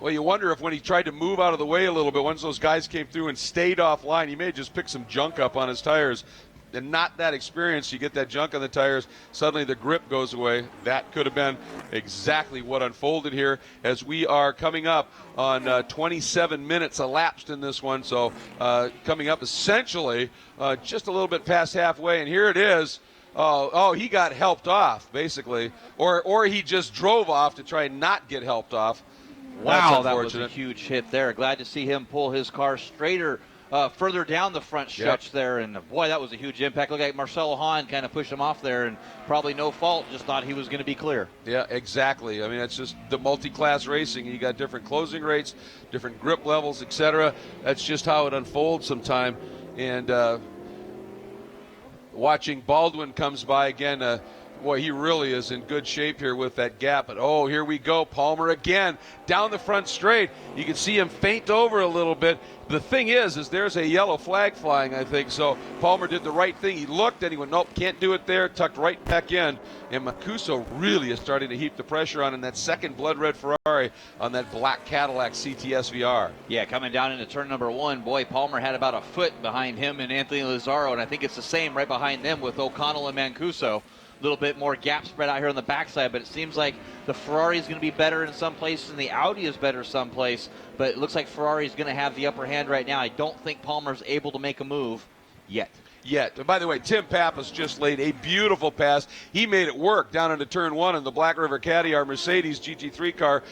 Speaker 1: Well, you wonder if when he tried to move out of the way a little bit, once those guys came through and stayed offline, he may have just picked some junk up on his tires. And not that experienced, you get that junk on the tires, suddenly the grip goes away. That could have been exactly what unfolded here as we are coming up on 27 minutes elapsed in this one. So coming up essentially just a little bit past halfway, and here it is. He got helped off, basically. Or he just drove off to try and not get helped off.
Speaker 5: Wow, that was a huge hit there. Glad to see him pull his car straighter further down the front stretch there. And, boy, that was a huge impact. Look like Marcelo Hahn kind of pushed him off there, and probably no fault, just thought he was going to be clear.
Speaker 1: Yeah, exactly. I mean, it's just the multi-class racing. You got different closing rates, different grip levels, etc. That's just how it unfolds sometime. And watching Baldwin comes by again, boy, he really is in good shape here with that gap. But, here we go. Palmer again down the front straight. You can see him faint over a little bit. The thing is there's a yellow flag flying, I think. So Palmer did the right thing. He looked and he went, nope, can't do it there. Tucked right back in. And Mancuso really is starting to heap the pressure on in that second blood red Ferrari on that black Cadillac CTS VR.
Speaker 5: Yeah, coming down into turn number 1, boy, Palmer had about a foot behind him and Anthony Lazzaro, and I think it's the same right behind them with O'Connell and Mancuso. A little bit more gap spread out here on the backside, but it seems like the Ferrari is going to be better in some places and the Audi is better someplace, but it looks like Ferrari is going to have the upper hand right now. I don't think Palmer's able to make a move yet.
Speaker 1: And by the way, Tim Pappas just laid a beautiful pass. He made it work down into turn 1 in the Black River Caddy. Our Mercedes GT3 car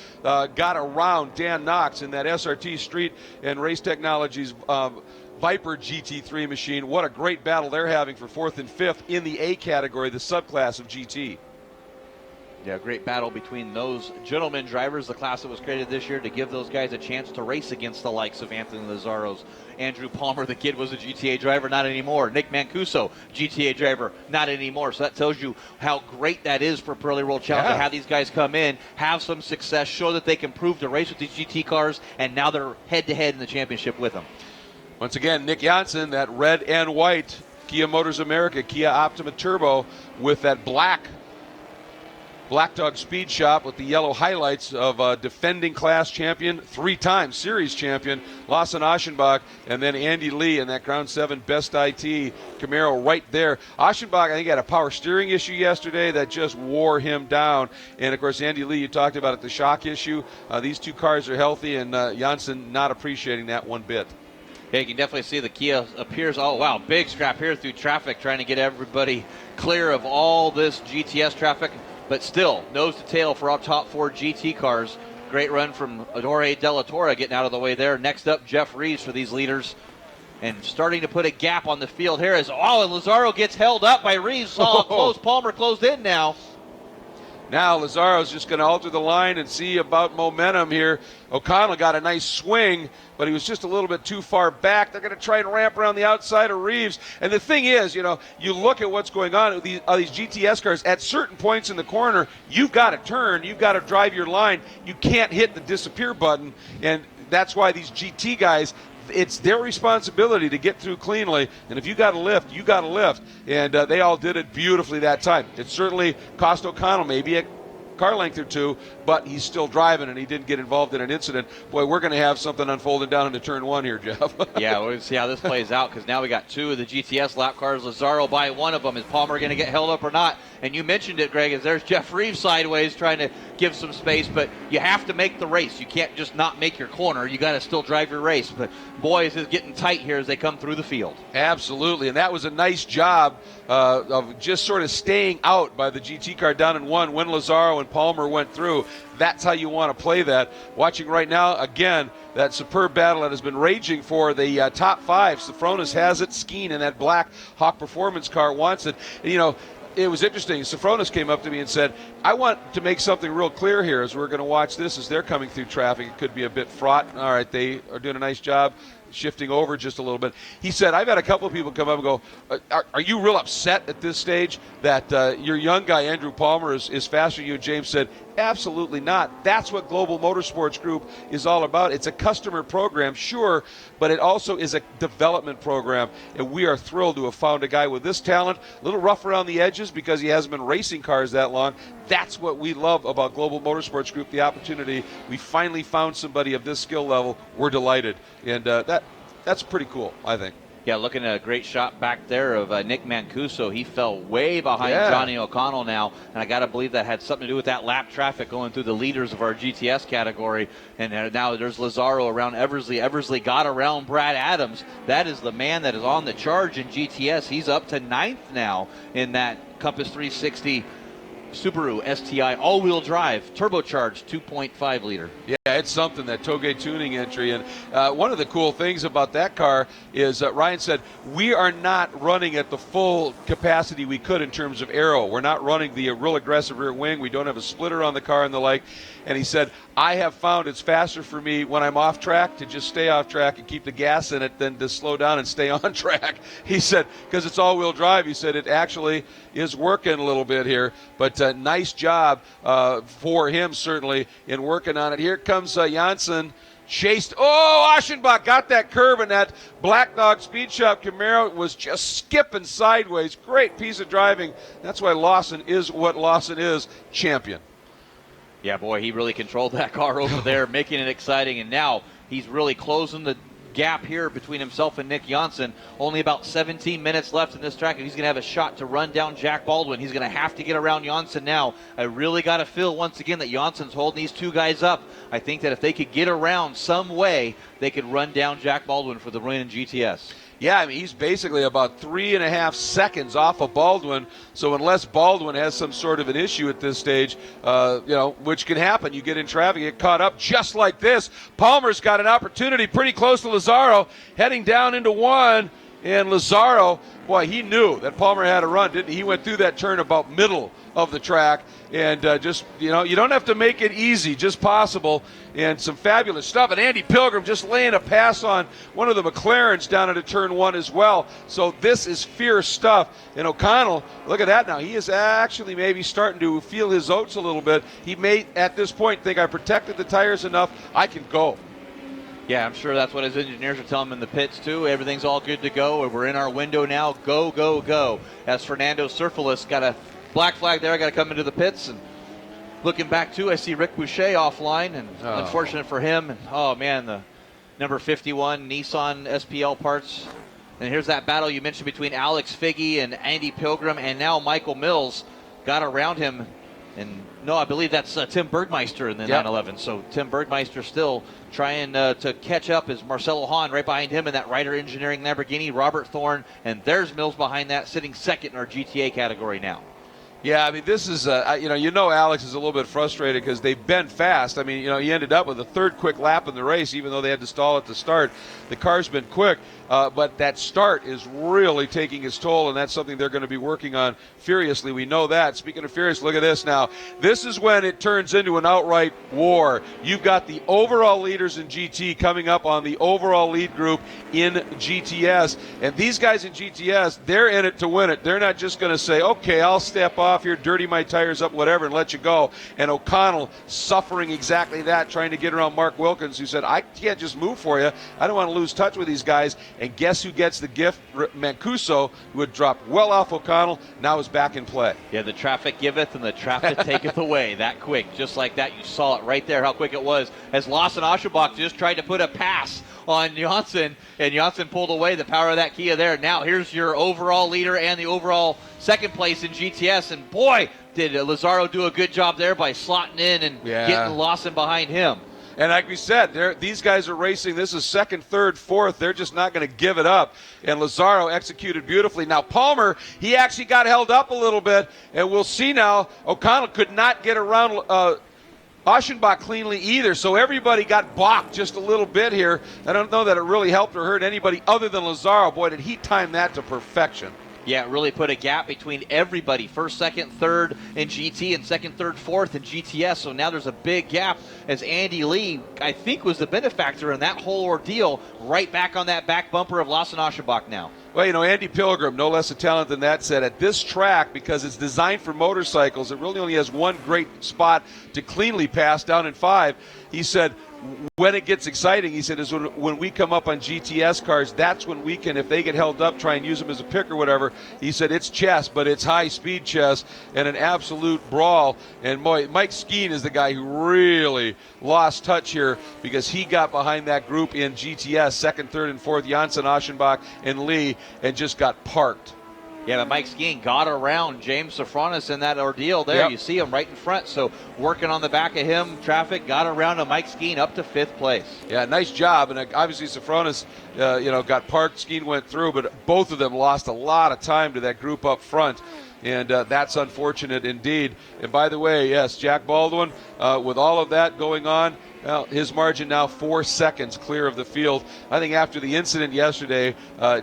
Speaker 1: got around Dan Knox in that SRT Street and Race Technologies Viper GT3 machine. What a great battle they're having for 4th and 5th in the A category, the subclass of GT.
Speaker 5: Yeah, great battle between those gentlemen drivers, the class that was created this year to give those guys a chance to race against the likes of Anthony Lazzaro's. Andrew Palmer, the kid, was a GTA driver, not anymore. Nick Mancuso, GTA driver, not anymore. So that tells you how great that is for Pirelli World Challenge to have these guys come in, have some success, show that they can prove to race with these GT cars, and now they're head-to-head in the championship with them.
Speaker 1: Once again, Nick Janssen, that red and white Kia Motors America, Kia Optima Turbo with that black Black Dog Speed Shop with the yellow highlights of defending class champion, 3-time series champion, Lawson Aschenbach, and then Andy Lee in that Ground 7 Best IT Camaro right there. Aschenbach, I think, had a power steering issue yesterday that just wore him down. And, of course, Andy Lee, you talked about it, the shock issue. These two cars are healthy, and Janssen not appreciating that one bit.
Speaker 5: Yeah, you can definitely see the Kia appears. Oh, wow, big scrap here through traffic, trying to get everybody clear of all this GTS traffic. But still, nose to tail for our top 4 GT cars. Great run from Adore De La Torre getting out of the way there. Next up, Jeff Reeves for these leaders. And starting to put a gap on the field here as, and Lazaro gets held up by Reeves. Saw how close Palmer closed in now.
Speaker 1: Now Lazaro's just going to alter the line and see about momentum here. O'Connell got a nice swing, but he was just a little bit too far back. They're going to try and ramp around the outside of Reeves. And the thing is, you look at what's going on with these GTS cars. At certain points in the corner, you've got to turn. You've got to drive your line. You can't hit the disappear button. And that's why these GT guys, it's their responsibility to get through cleanly, and if you got to lift, you got to lift. And they all did it beautifully that time. It certainly cost O'Connell maybe a car length or two, but he's still driving, and he didn't get involved in an incident. Boy, we're going to have something unfolding down into turn 1 here, Jeff.
Speaker 5: Yeah, we'll see how this plays out, because now we got 2 of the GTS lap cars. Lazaro by one of them. Is Palmer going to get held up or not? And you mentioned it, Greg, as there's Jeff Reeves sideways trying to give some space, but you have to make the race. You can't just not make your corner. You got to still drive your race. But boy, is it getting tight here as they come through the field.
Speaker 1: Absolutely, and that was a nice job of just sort of staying out by the GT car down in 1 when Lazaro and Palmer went through. That's how you want to play that. Watching right now, again, that superb battle that has been raging for the top 5. Sofronis has it. Skeen in that black Hawk Performance car wants it. And, it was interesting. Sofronis came up to me and said, I want to make something real clear here as we're going to watch this as they're coming through traffic. It could be a bit fraught. All right, they are doing a nice job shifting over just a little bit. He said, I've had a couple of people come up and go, are you real upset at this stage that your young guy, Andrew Palmer, is faster than you? And James said, absolutely not. That's what Global Motorsports Group is all about. It's a customer program, sure, but it also is a development program. And we are thrilled to have found a guy with this talent, a little rough around the edges because he hasn't been racing cars that long. That's what we love about Global Motorsports Group, the opportunity. We finally found somebody of this skill level. We're delighted. And that's pretty cool, I think.
Speaker 5: Yeah, looking at a great shot back there of Nick Mancuso. He fell way behind Johnny O'Connell now, and I got to believe that had something to do with that lap traffic going through the leaders of our GTS category. And now there's Lazaro around Eversley. Eversley got around Brad Adams. That is the man that is on the charge in GTS. He's up to 9th now in that Compass 360 Subaru STI all-wheel drive, turbocharged 2.5 liter.
Speaker 1: Yeah, it's something, that Toge tuning entry. And one of the cool things about that car is Ryan said, we are not running at the full capacity we could in terms of aero. We're not running the real aggressive rear wing. We don't have a splitter on the car and the like. And he said, I have found it's faster for me when I'm off track to just stay off track and keep the gas in it than to slow down and stay on track. He said, because it's all-wheel drive, he said it actually is working a little bit here. But nice job for him, certainly, in working on it. Here comes Janssen. Chased. Aschenbach got that curve, and that Black Dog Speed Shop Camaro was just skipping sideways. Great piece of driving. That's why Lawson is what Lawson is, champion.
Speaker 5: Yeah, boy, he really controlled that car over there, making it exciting, and now he's really closing the gap here between himself and Nick Janssen. Only about 17 minutes left in this track, and he's going to have a shot to run down Jack Baldwin. He's going to have to get around Janssen now. I really got to feel, once again, that Janssen's holding these two guys up. I think that if they could get around some way, they could run down Jack Baldwin for the win in GTS.
Speaker 1: Yeah, I mean, he's basically about 3.5 seconds off of Baldwin. So unless Baldwin has some sort of an issue at this stage, which can happen, you get in traffic, get caught up just like this. Palmer's got an opportunity pretty close to Lazaro, heading down into 1. And Lazaro, boy, he knew that Palmer had a run, didn't he? He went through that turn about middle of the track. And you don't have to make it easy, just possible. And some fabulous stuff. And Andy Pilgrim just laying a pass on one of the McLarens down into turn 1 as well. So this is fierce stuff. And O'Connell, look at that now. He is actually maybe starting to feel his oats a little bit. He may, at this point, think, I protected the tires enough, I can go.
Speaker 5: Yeah, I'm sure that's what his engineers are telling him in the pits, too. Everything's all good to go. We're in our window now. Go, go, go. As Fernando Surfalis got a black flag there, got to come into the pits, and looking back too, I see Rick Boucher offline, and unfortunate for him. And, oh man, the number 51 Nissan SPL parts. And here's that battle you mentioned between Alex Figge and Andy Pilgrim, and now Michael Mills got around him. And no, I believe that's Tim Bergmeister in the 911. So Tim Bergmeister still trying to catch up as Marcelo Hahn right behind him in that Ryder Engineering Lamborghini, Robert Thorne, and there's Mills behind that, sitting second in our GTA category now.
Speaker 1: Yeah, I mean, this is, Alex is a little bit frustrated because they've been fast. I mean, he ended up with a third quick lap in the race, even though they had to stall at the start. The car's been quick, but that start is really taking its toll, and that's something they're going to be working on furiously. We know that. Speaking of furious, look at this now. This is when it turns into an outright war. You've got the overall leaders in GT coming up on the overall lead group in GTS, and these guys in GTS, they're in it to win it. They're not just going to say, okay, I'll step off here, dirty my tires up, whatever, and let you go. And O'Connell suffering exactly that, trying to get around Mark Wilkins, who said, I can't just move for you. I don't want to lose touch with these guys. And guess who gets the gift? Mancuso, who had dropped well off O'Connell, now is back in play.
Speaker 5: Yeah, the traffic giveth and the traffic taketh away. That quick, just like that. You saw it right there, how quick it was, as Lawson Aschenbach just tried to put a pass on Janssen, and Janssen pulled away. The power of that Kia there. Now here's your overall leader and the overall second place in GTS, and boy, did Lazaro do a good job there by slotting in and getting Lawson behind him.
Speaker 1: And like we said, these guys are racing. This is second, third, fourth. They're just not going to give it up. And Lazaro executed beautifully. Now, Palmer, he actually got held up a little bit, and we'll see now. O'Connell could not get around Aschenbach cleanly either, so everybody got balked just a little bit here. I don't know that it really helped or hurt anybody other than Lazaro. Boy, did he time that to perfection.
Speaker 5: Yeah, it really put a gap between everybody. First, second, third in GT, and second, third, fourth in GTS. So now there's a big gap as Andy Lee, I think, was the benefactor in that whole ordeal, right back on that back bumper of Lawson Aschenbach now.
Speaker 1: Well, Andy Pilgrim, no less a talent than that, said at this track, because it's designed for motorcycles, it really only has one great spot to cleanly pass down in 5. He said, when it gets exciting, he said, is when we come up on GTS cars, that's when we can, if they get held up, try and use them as a pick or whatever. He said it's chess, but it's high-speed chess and an absolute brawl. And boy, Mike Skeen is the guy who really lost touch here because he got behind that group in GTS, second, third, and fourth, Janssen, Aschenbach, and Lee, and just got parked.
Speaker 5: Yeah, but Mike Skeen got around James Safranis in that ordeal there. Yep. You see him right in front. So working on the back of him, traffic, got around to Mike Skeen up to 5th place.
Speaker 1: Yeah, nice job. And obviously Safranis, got parked. Skeen went through, but both of them lost a lot of time to that group up front. And that's unfortunate indeed. And by the way, yes, Jack Baldwin, with all of that going on, well, his margin now 4 seconds clear of the field. I think after the incident yesterday,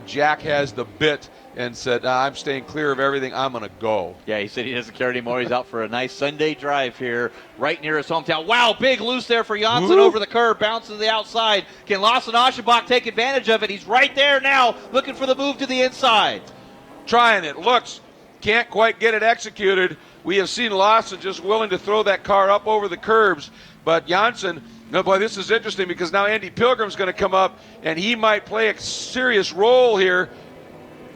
Speaker 1: Jack has the bit and said, I'm staying clear of everything. I'm going to go.
Speaker 5: Yeah, he said he doesn't care anymore. He's out for a nice Sunday drive here right near his hometown. Wow, big loose there for Janssen over the curb, bouncing to the outside. Can Lawson Aschenbach take advantage of it? He's right there now, looking for the move to the inside.
Speaker 1: Trying it. Looks. Can't quite get it executed. We have seen Lawson just willing to throw that car up over the curbs. But Janssen, boy, this is interesting because now Andy Pilgrim's going to come up, and he might play a serious role here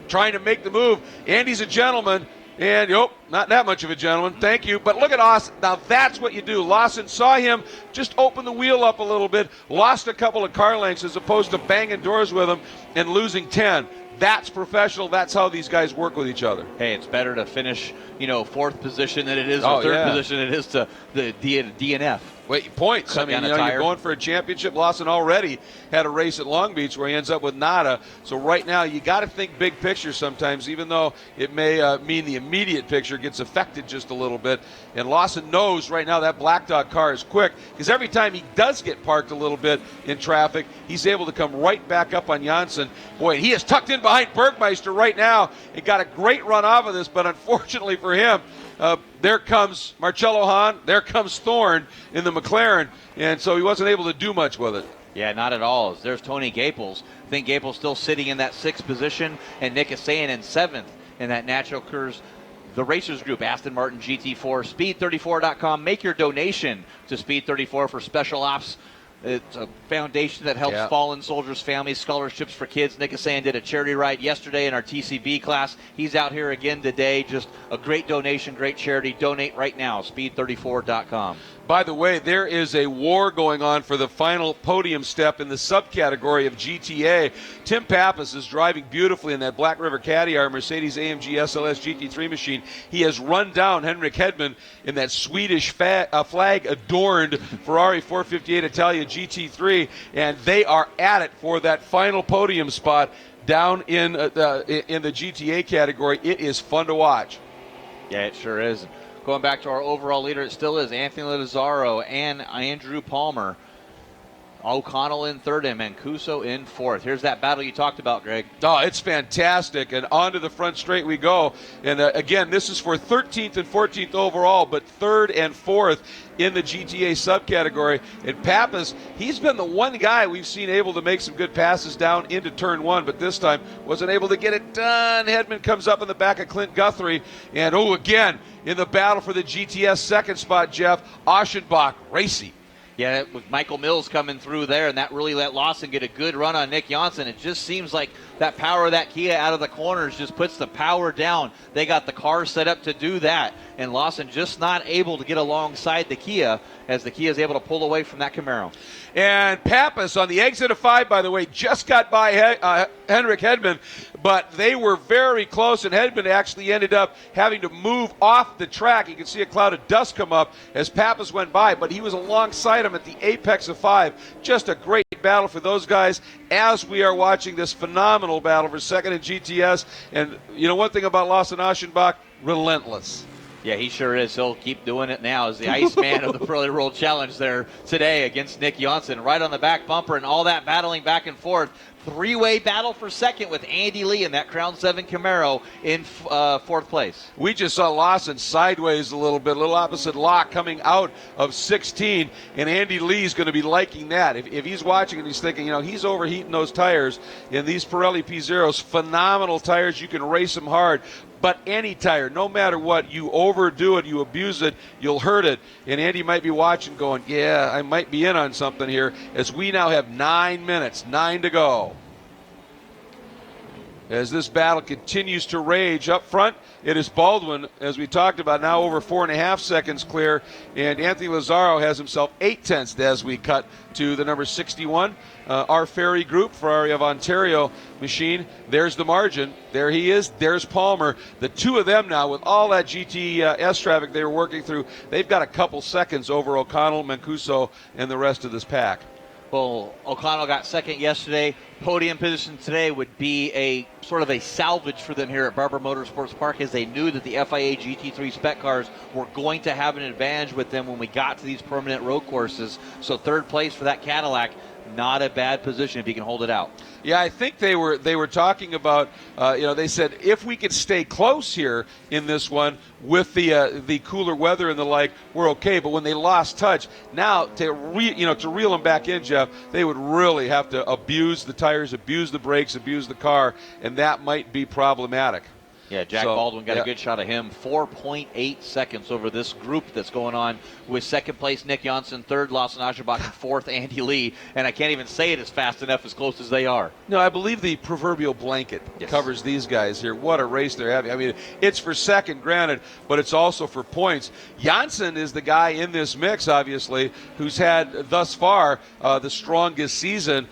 Speaker 1: trying to make the move. Andy's a gentleman, and not that much of a gentleman. Thank you. But look at Austin. Now that's what you do. Lawson saw him just open the wheel up a little bit, lost a couple of car lengths as opposed to banging doors with him and losing 10. That's professional. That's how these guys work with each other.
Speaker 5: Hey, it's better to finish, 4th position than it is or 3rd position than it is to the DNF.
Speaker 1: Wait, points. I mean, you're going for a championship. Lawson already had a race at Long Beach where he ends up with nada. So right now, you got to think big picture sometimes, even though it may mean the immediate picture gets affected just a little bit. And Lawson knows right now that Black Dog car is quick because every time he does get parked a little bit in traffic, he's able to come right back up on Janssen. Boy, he is tucked in behind Bergmeister right now and got a great run off of this, but unfortunately for him, there comes Marcello Hahn, there comes Thorne in the McLaren, and so he wasn't able to do much with it.
Speaker 5: Yeah, not at all. There's Tony Gaples. I think Gaples still sitting in that 6th position, and Nick is staying in 7th in that Natural Curves, the Racers Group, Aston Martin GT4, Speed34.com. Make your donation to Speed34 for special ops It's a foundation that helps fallen soldiers' families, scholarships for kids. Nick is saying did a charity ride yesterday in our TCB class. He's out here again today. Just a great donation, great charity. Donate right now, speed34.com.
Speaker 1: By the way, there is a war going on for the final podium step in the subcategory of GTA. Tim Pappas is driving beautifully in that Black River Caddy, our Mercedes-AMG SLS GT3 machine. He has run down Henrik Hedman in that Swedish flag-adorned Ferrari 458 Italia GT3, and they are at it for that final podium spot down in the GTA category. It is fun to watch.
Speaker 5: Yeah, it sure is. Going back to our overall leader, it still is Anthony Lazzaro and Andrew Palmer. O'Connell in third and Mancuso in fourth. Here's that battle you talked about, Greg.
Speaker 1: Oh, it's fantastic. And on to the front straight we go. And again, this is for 13th and 14th overall, but third and fourth in the GTA subcategory. And Pappas, he's been the one guy we've seen able to make some good passes down into turn one, but this time wasn't able to get it done. Hedman comes up in the back of Clint Guthrie. And, again, in the battle for the GTS second spot, Jeff, Aschenbach, racy.
Speaker 5: Yeah, with Michael Mills coming through there, and that really let Lawson get a good run on Nick Janssen. It just seems like that power of that Kia out of the corners just puts the power down. They got the car set up to do that, and Lawson just not able to get alongside the Kia as the Kia is able to pull away from that Camaro.
Speaker 1: And Pappas on the exit of 5, by the way, just got by Henrik Hedman, but they were very close, and Hedman actually ended up having to move off the track. You can see a cloud of dust come up as Pappas went by, but he was alongside him at the apex of 5. Just a great battle for those guys as we are watching this phenomenal battle for second in GTS. And you know one thing about Lawson Aschenbach, relentless.
Speaker 5: Yeah, he sure is. He'll keep doing it now as the Iceman of the Pirelli World Challenge there today against Nick Janssen. Right on the back bumper and all that battling back and forth. Three-way battle for second with Andy Lee in that Crown 7 Camaro in fourth place.
Speaker 1: We just saw Lawson sideways a little bit, a little opposite lock coming out of 16, and Andy Lee's going to be liking that. If he's watching and he's thinking, he's overheating those tires, and these Pirelli P0s, phenomenal tires, you can race them hard. But any tire, no matter what, you overdo it, you abuse it, you'll hurt it. And Andy might be watching going, yeah, I might be in on something here, as we now have 9 minutes, 9 to go. As this battle continues to rage up front, it is Baldwin, as we talked about, now over 4.5 seconds clear, and Anthony Lazzaro has himself 0.8 as we cut to the number 61. Our Ferry Group, Ferrari of Ontario machine. There's the margin. There he is. There's Palmer. The two of them now, with all that GTS traffic they were working through, they've got a couple seconds over O'Connell, Mancuso, and the rest of this pack.
Speaker 5: Well, O'Connell got second yesterday. Podium position today would be a sort of a salvage for them here at Barber Motorsports Park, as they knew that the FIA GT3 spec cars were going to have an advantage with them when we got to these permanent road courses. So third place for that Cadillac, not a bad position if you can hold it out.
Speaker 1: Yeah, I think they were talking about, they said if we could stay close here in this one with the cooler weather and the like, we're okay. But when they lost touch, now to reel them back in, Jeff, they would really have to abuse the tires, abuse the brakes, abuse the car, and that might be problematic.
Speaker 5: Yeah, Jack Baldwin got a good shot of him. 4.8 seconds over this group that's going on with second place Nick Janssen, third Lawson Aschenbach, and fourth Andy Lee. And I can't even say it as fast enough as close as they are.
Speaker 1: No, I believe the proverbial blanket covers these guys here. What a race they're having. I mean, it's for second, granted, but it's also for points. Janssen is the guy in this mix, obviously, who's had thus far the strongest season.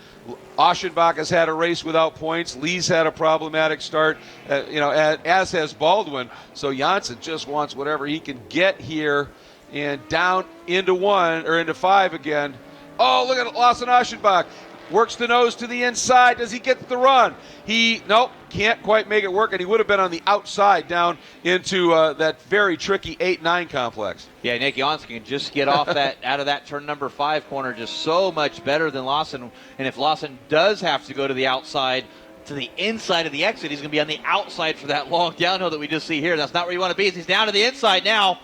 Speaker 1: Aschenbach has had a race without points. Lee's had a problematic start, as has Baldwin. So Janssen just wants whatever he can get here, and down into 1 or into 5 again. Oh, look at Lawson Aschenbach. Works the nose to the inside. Does he get the run? Can't quite make it work, and he would have been on the outside down into that very tricky 8-9 complex.
Speaker 5: Yeah, Nick Janssen can just get off that out of that turn number 5 corner just so much better than Lawson. And if Lawson does have to go to the outside, to the inside of the exit, he's going to be on the outside for that long downhill that we just see here. That's not where you want to be. He's down to the inside now.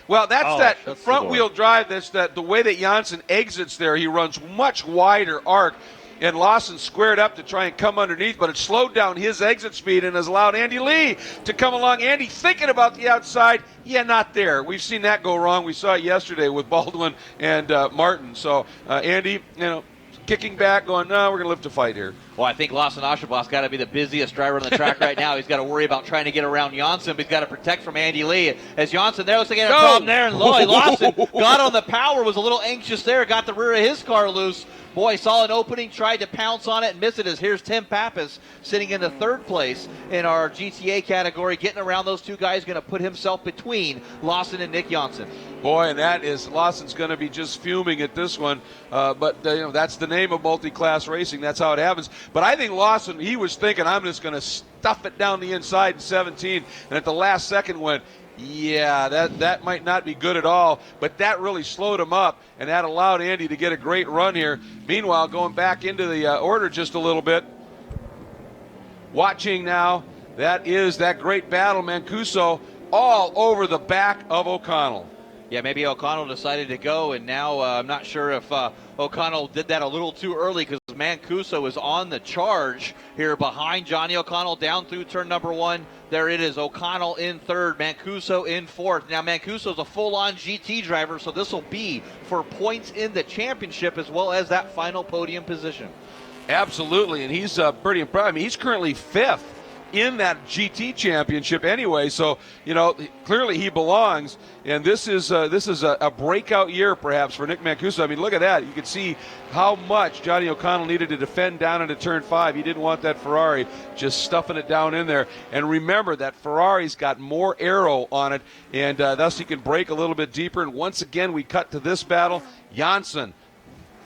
Speaker 1: Well, that's front-wheel drive. That's the way that Janssen exits there. He runs much wider arc. and Lawson squared up to try and come underneath, but it slowed down his exit speed and has allowed Andy Lee to come along. Andy thinking about the outside, not there. We've seen that go wrong. We saw it yesterday with Baldwin and Martin. So Andy, kicking back, going, no, we're going to live to fight here.
Speaker 5: Well, I think Lawson Aschenbach's got to be the busiest driver on the track right now. He's got to worry about trying to get around Janssen, but he's got to protect from Andy Lee. As Janssen there, looks like he had a problem there, and Lawson got on the power, was a little anxious there, got the rear of his car loose. Boy, saw an opening, tried to pounce on it and miss it, as here's Tim Pappas sitting in the third place in our GTA category, getting around those two guys, going to put himself between Lawson and Nick Janssen.
Speaker 1: Boy, and that is, Lawson's going to be just fuming at this one, but that's the name of multi-class racing. That's how it happens. But I think Lawson, he was thinking, I'm just going to stuff it down the inside in 17, and at the last second went, that might not be good at all, but that really slowed him up, and that allowed Andy to get a great run here. Meanwhile, going back into the order just a little bit, watching now, that is that great battle, Mancuso, all over the back of O'Connell.
Speaker 5: Yeah, maybe O'Connell decided to go, and now I'm not sure if O'Connell did that a little too early, because Mancuso is on the charge here behind Johnny O'Connell down through turn number 1. There it is, O'Connell in third, Mancuso in fourth. Now, Mancuso's a full-on GT driver, so this will be for points in the championship as well as that final podium position.
Speaker 1: Absolutely, and he's pretty impressive. I mean, he's currently 5th in that GT championship anyway, so clearly he belongs, and this is a breakout year perhaps for Nick Mancuso. I mean, look at that. You can see how much Johnny O'Connell needed to defend down into turn 5. He didn't want that Ferrari just stuffing it down in there, and remember that Ferrari's got more aero on it, and thus he can brake a little bit deeper. And once again we cut to this battle. Janssen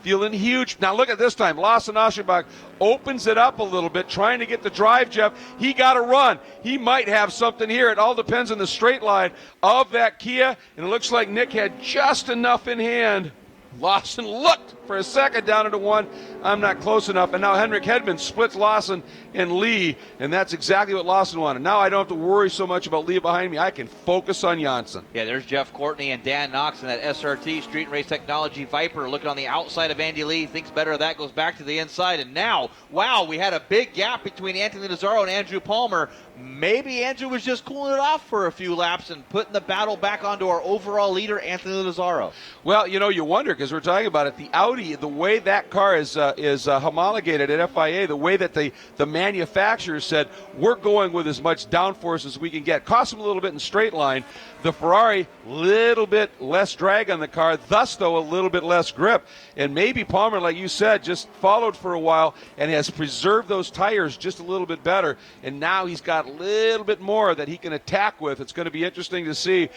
Speaker 1: feeling huge. Now look at this time. Lawson Aschenbach opens it up a little bit, trying to get the drive, Jeff. He got a run. He might have something here. It all depends on the straight line of that Kia, and it looks like Nick had just enough in hand. Lawson looked for a second down into 1. I'm not close enough. And now Henrik Hedman splits Lawson and Lee, and that's exactly what Lawson wanted. Now I don't have to worry so much about Lee behind me. I can focus on Janssen. Yeah,
Speaker 5: there's Jeff Courtney and Dan Knox in that SRT Street and Race Technology Viper looking on the outside of Andy Lee. Thinks better of that, goes back to the inside. And now, wow, we had a big gap between Anthony Lazzaro and Andrew Palmer. Maybe Andrew was just cooling it off for a few laps and putting the battle back onto our overall leader, Anthony Lazzaro.
Speaker 1: Well, you wonder, because we're talking about it, the Audi, the way that car is homologated at FIA, the way that the manufacturer said, we're going with as much downforce as we can get. Cost them a little bit in straight line. The Ferrari, little bit less drag on the car, thus, though, a little bit less grip. And maybe Palmer, like you said, just followed for a while and has preserved those tires just a little bit better. And now he's got a little bit more that he can attack with. It's going to be interesting to see.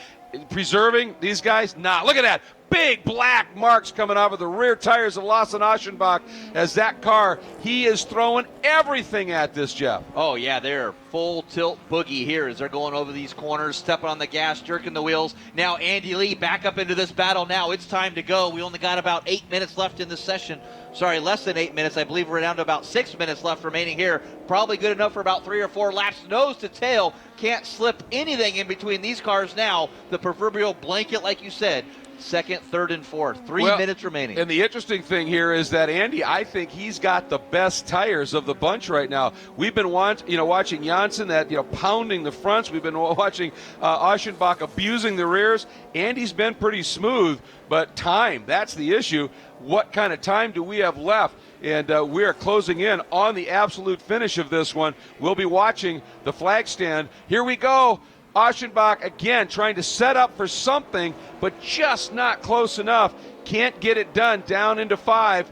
Speaker 1: Preserving these guys? Nah, look at that. Big black marks coming off of the rear tires of Lawson Aschenbach as that car, he is throwing everything at this, Jeff.
Speaker 5: Oh, yeah, they're full tilt boogie here as they're going over these corners, stepping on the gas, jerking the wheels. Now Andy Lee back up into this battle now. It's time to go. We only got about 8 minutes left in this session. Sorry, less than 8 minutes. I believe we're down to about 6 minutes left remaining here. Probably good enough for about 3 or 4 laps. Nose to tail. Can't slip anything in between these cars now. The proverbial blanket, like you said. Second, third, and fourth. 3 minutes remaining.
Speaker 1: And the interesting thing here is that Andy, I think he's got the best tires of the bunch right now. We've been watching Janssen pounding the fronts. We've been watching Aschenbach abusing the rears. Andy's been pretty smooth, but time, that's the issue. What kind of time do we have left? And we are closing in on the absolute finish of this one. We'll be watching the flag stand. Here we go. Aschenbach again trying to set up for something, but just not close enough. Can't get it done down into 5.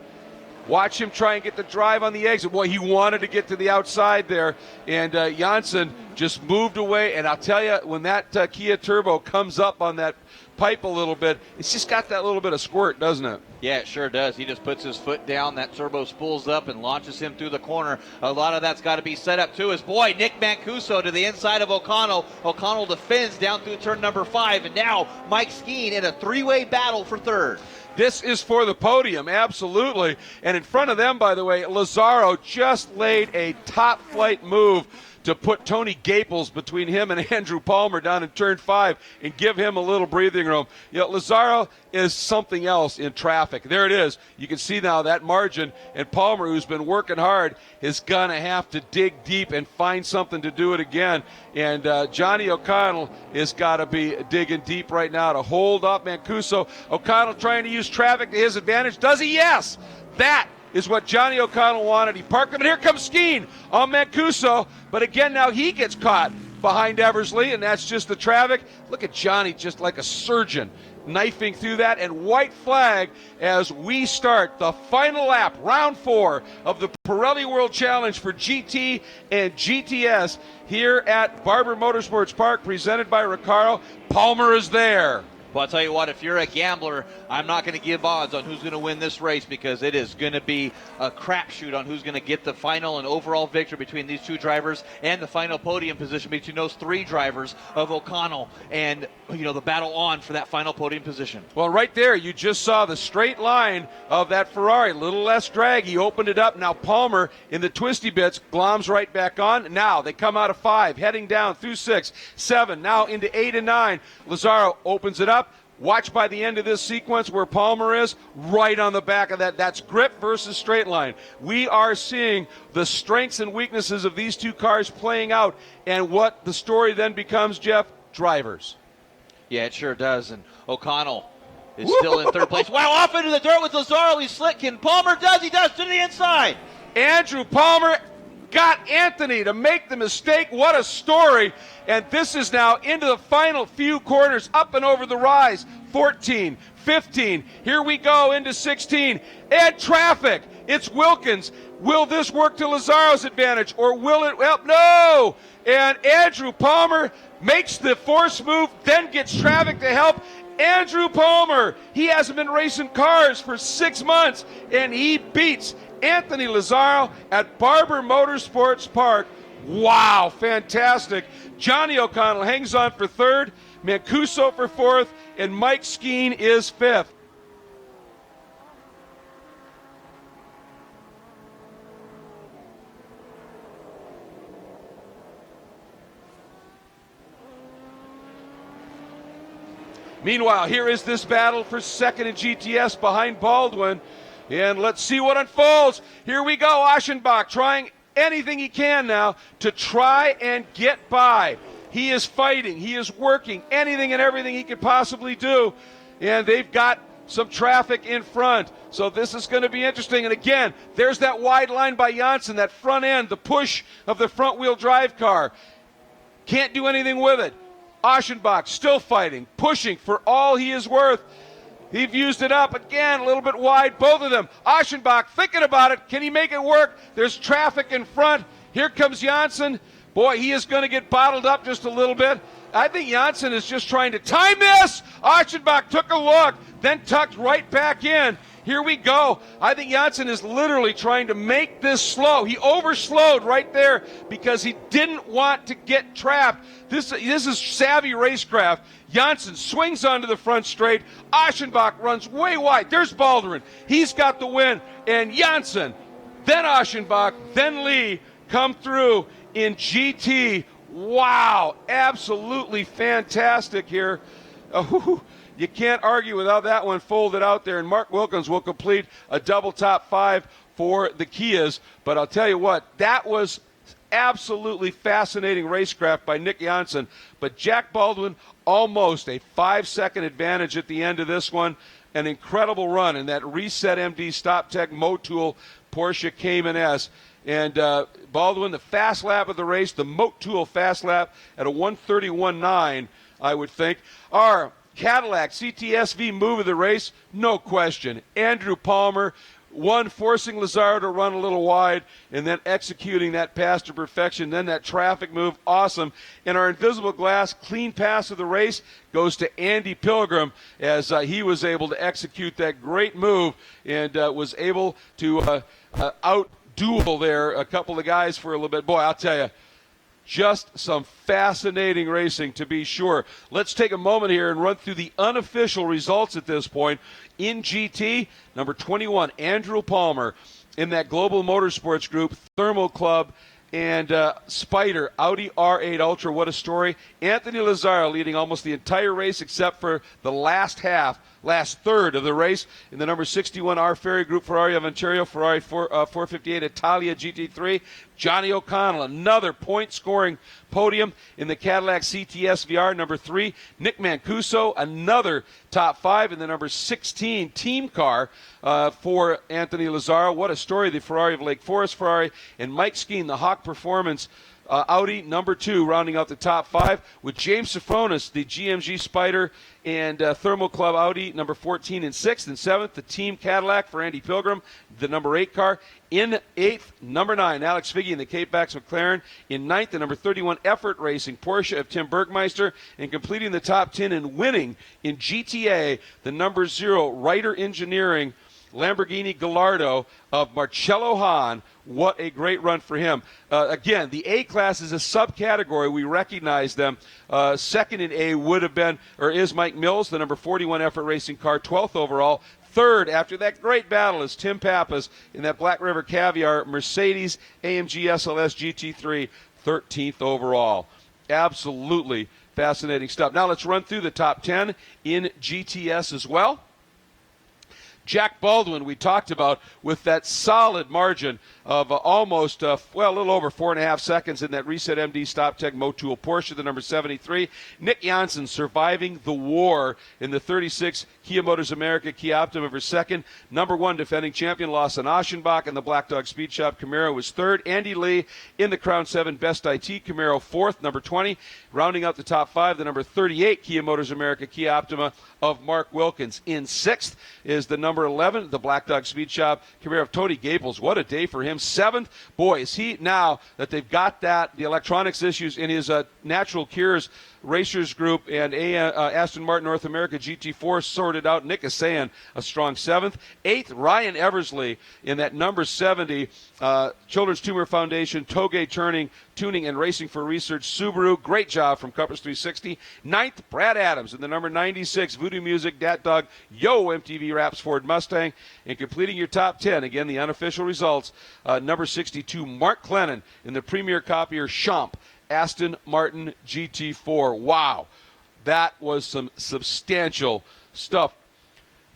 Speaker 1: Watch him try and get the drive on the exit. Boy, he wanted to get to the outside there, and Janssen just moved away. And I'll tell you, when that Kia Turbo comes up on that pipe a little bit, it's just got that little bit of squirt, doesn't it?
Speaker 5: Yeah, it sure does. He just puts his foot down, that turbo spools up and launches him through the corner. A lot of that's got to be set up too. His boy, Nick Mancuso, to the inside of O'Connell. O'Connell defends down through turn number 5, and now Mike Skeen in a 3-way battle for third.
Speaker 1: This is for the podium, absolutely. And in front of them, by the way, Lazzaro just laid a top-flight move to put Tony Gaples between him and Andrew Palmer down in turn 5 and give him a little breathing room. Lazaro is something else in traffic. There it is. You can see now that margin, and Palmer, who's been working hard, is going to have to dig deep and find something to do it again. And Johnny O'Connell has got to be digging deep right now to hold up Mancuso. O'Connell trying to use traffic to his advantage. Does he? Yes. That is what Johnny O'Connell wanted. He parked him, and here comes Skeen on Mancuso. But again, now he gets caught behind Eversley, and that's just the traffic. Look at Johnny just like a surgeon knifing through that, and white flag as we start the final lap, round 4 of the Pirelli World Challenge for GT and GTS here at Barber Motorsports Park, presented by Recaro. Palmer is there.
Speaker 5: Well, I'll tell you what, if you're a gambler, I'm not going to give odds on who's going to win this race, because it is going to be a crapshoot on who's going to get the final and overall victory between these two drivers, and the final podium position between those 3 drivers of O'Connell, and the battle on for that final podium position.
Speaker 1: Well, right there, you just saw the straight line of that Ferrari, a little less drag. He opened it up. Now Palmer in the twisty bits gloms right back on. Now they come out of 5, heading down through 6, 7, now into 8 and 9. Lazaro opens it up. Watch by the end of this sequence where Palmer is, right on the back of that. That's grip versus straight line. We are seeing the strengths and weaknesses of these two cars playing out, and what the story then becomes, Jeff, drivers.
Speaker 5: Yeah, it sure does. And O'Connell is still in 3rd place. Wow, off into the dirt with Lazaro. He's slick. And Palmer does. He does to the inside.
Speaker 1: Andrew Palmer got Anthony to make the mistake. What a story. And this is now into the final few corners, up and over the rise. 14, 15, here we go into 16. And traffic. It's Wilkins. Will this work to Lazaro's advantage, or will it? Well, no. And Andrew Palmer makes the force move, then gets traffic to help. Andrew Palmer, he hasn't been racing cars for 6 months, and he beats Anthony Lazaro at Barber Motorsports Park. Wow, fantastic. Johnny O'Connell hangs on for 3rd, Mancuso for 4th, and Mike Skeen is 5th. Meanwhile, here is this battle for 2nd in GTS behind Baldwin. And let's see what unfolds. Here we go. Aschenbach trying anything he can now to try and get by. He is fighting. He is working anything and everything he could possibly do. And they've got some traffic in front. So this is going to be interesting. And again, there's that wide line by Janssen, that front end, the push of the front-wheel drive car. Can't do anything with it. Aschenbach still fighting, pushing for all he is worth. He's used it up again, a little bit wide, both of them. Aschenbach thinking about it. Can he make it work? There's traffic in front. Here comes Janssen. Boy, he is going to get bottled up just a little bit. I think Janssen is just trying to time this. Aschenbach took a look, then tucked right back in. Here we go. I think Janssen is literally trying to make this slow. He overslowed right there because he didn't want to get trapped. This is savvy racecraft. Janssen swings onto the front straight. Aschenbach runs way wide. There's Baldwin. He's got the win. And Janssen, then Aschenbach, then Lee come through in GT. Wow, absolutely fantastic here. You can't argue without that one folded out there. And Mark Wilkins will complete a double top 5 for the Kias. But I'll tell you what, that was absolutely fascinating racecraft by Nick Janssen. But Jack Baldwin, almost a 5-second advantage at the end of this one. An incredible run in that Reset MD Stop Tech Motul Porsche Cayman S. And Baldwin, the fast lap of the race, the Motul fast lap at a 1:31.9, I would think. Our Cadillac CTSV move of the race, no question. Andrew Palmer won, forcing Lazaro to run a little wide, and then executing that pass to perfection. Then that traffic move, awesome. And our invisible glass clean pass of the race goes to Andy Pilgrim, as he was able to execute that great move and was able to out-duel there a couple of guys for a little bit. Boy, I'll tell you, just some fascinating racing, to be sure. Let's take a moment here and run through the unofficial results at this point. In GT, number 21, Andrew Palmer, in that Global Motorsports Group Thermal Club and Spider, Audi R8 Ultra. What a story. Anthony Lazzaro leading almost the entire race except for the last third of the race in the number 61 R Ferry Group Ferrari of Ontario, Ferrari 458 Italia GT3. Johnny O'Connell, another point-scoring podium in the Cadillac CTS VR, number 3. Nick Mancuso, another top 5 in the number 16 team car for Anthony Lazzaro. What a story, the Ferrari of Lake Forest Ferrari. And Mike Skeen, the Hawk Performance Audi, number 2, rounding out the top 5, with James Sifronis, the GMG Spider and Thermal Club Audi, number 14 and 6th. And 7th, the Team Cadillac for Andy Pilgrim, the number 8 car. In 8th, number 9, Alex Figge in the K-Bax McLaren. In 9th, the number 31 Effort Racing Porsche of Tim Bergmeister. And completing the top 10 and winning in GTA, the number 0 Ryder Engineering Lamborghini Gallardo of Marcello Hahn. What a great run for him. Again, the A-Class is a subcategory. We recognize them. Second in A would have been, or is Mike Mills, the number 41 Effort Racing car, 12th overall. Third, after that great battle, is Tim Pappas in that Black River Caviar Mercedes AMG SLS GT3, 13th overall. Absolutely fascinating stuff. Now let's run through the top 10 in GTS as well. Jack Baldwin, we talked about, with that solid margin of almost, a little over 4.5 seconds in that Reset MD StopTech Motul Porsche, the number 73. Nick Janssen surviving the war in the 36 Kia Motors America Kia Optima for second. Number 1 defending champion Lawson Aschenbach, and the Black Dog Speed Shop Camaro was third. Andy Lee in the Crown 7 Best IT Camaro fourth, number 20. Rounding out the top 5, the number 38 Kia Motors America Kia Optima of Mark Wilkins. In 6th is the number 11, the Black Dog Speed Shop Camaro of Tony Gaples. What a day for him. 7th, boy, is he, now that they've got the electronics issues in his Natural Cures Racers Group and Aston Martin North America GT4 sorted out. Nick is saying a strong 7th. 8th, Ryan Eversley in that number 70 Children's Tumor Foundation Toge Tuning and Racing for Research Subaru. Great job from Compass 360. 9th, Brad Adams in the number 96 Voodoo Music Dat Dog Yo MTV Raps Ford Mustang. And completing your top 10, again the unofficial results, number 62 Mark Clennon in the Premier Copier Champ Aston Martin GT4. Wow, that was some substantial stuff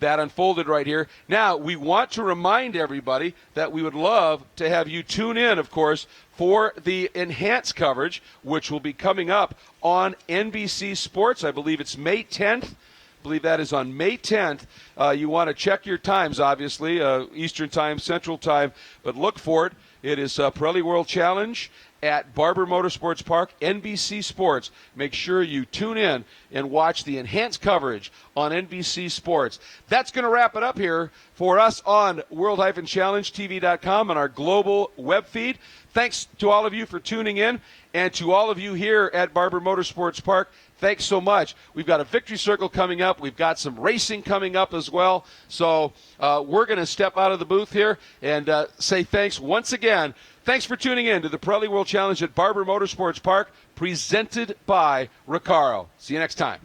Speaker 1: that unfolded right here. Now, we want to remind everybody that we would love to have you tune in, of course, for the enhanced coverage, which will be coming up on NBC Sports. I believe it's May 10th. I believe that is on May 10th. You want to check your times, obviously, Eastern Time, Central Time, but look for it. It is Pirelli World Challenge at Barber Motorsports Park, NBC Sports. Make sure you tune in and watch the enhanced coverage on NBC Sports. That's going to wrap it up here for us on world-challengetv.com and our global web feed. Thanks to all of you for tuning in, and to all of you here at Barber Motorsports Park, thanks so much. We've got a victory circle coming up. We've got some racing coming up as well. So we're going to step out of the booth here and say thanks once again. Thanks for tuning in to the Pirelli World Challenge at Barber Motorsports Park, presented by Recaro. See you next time.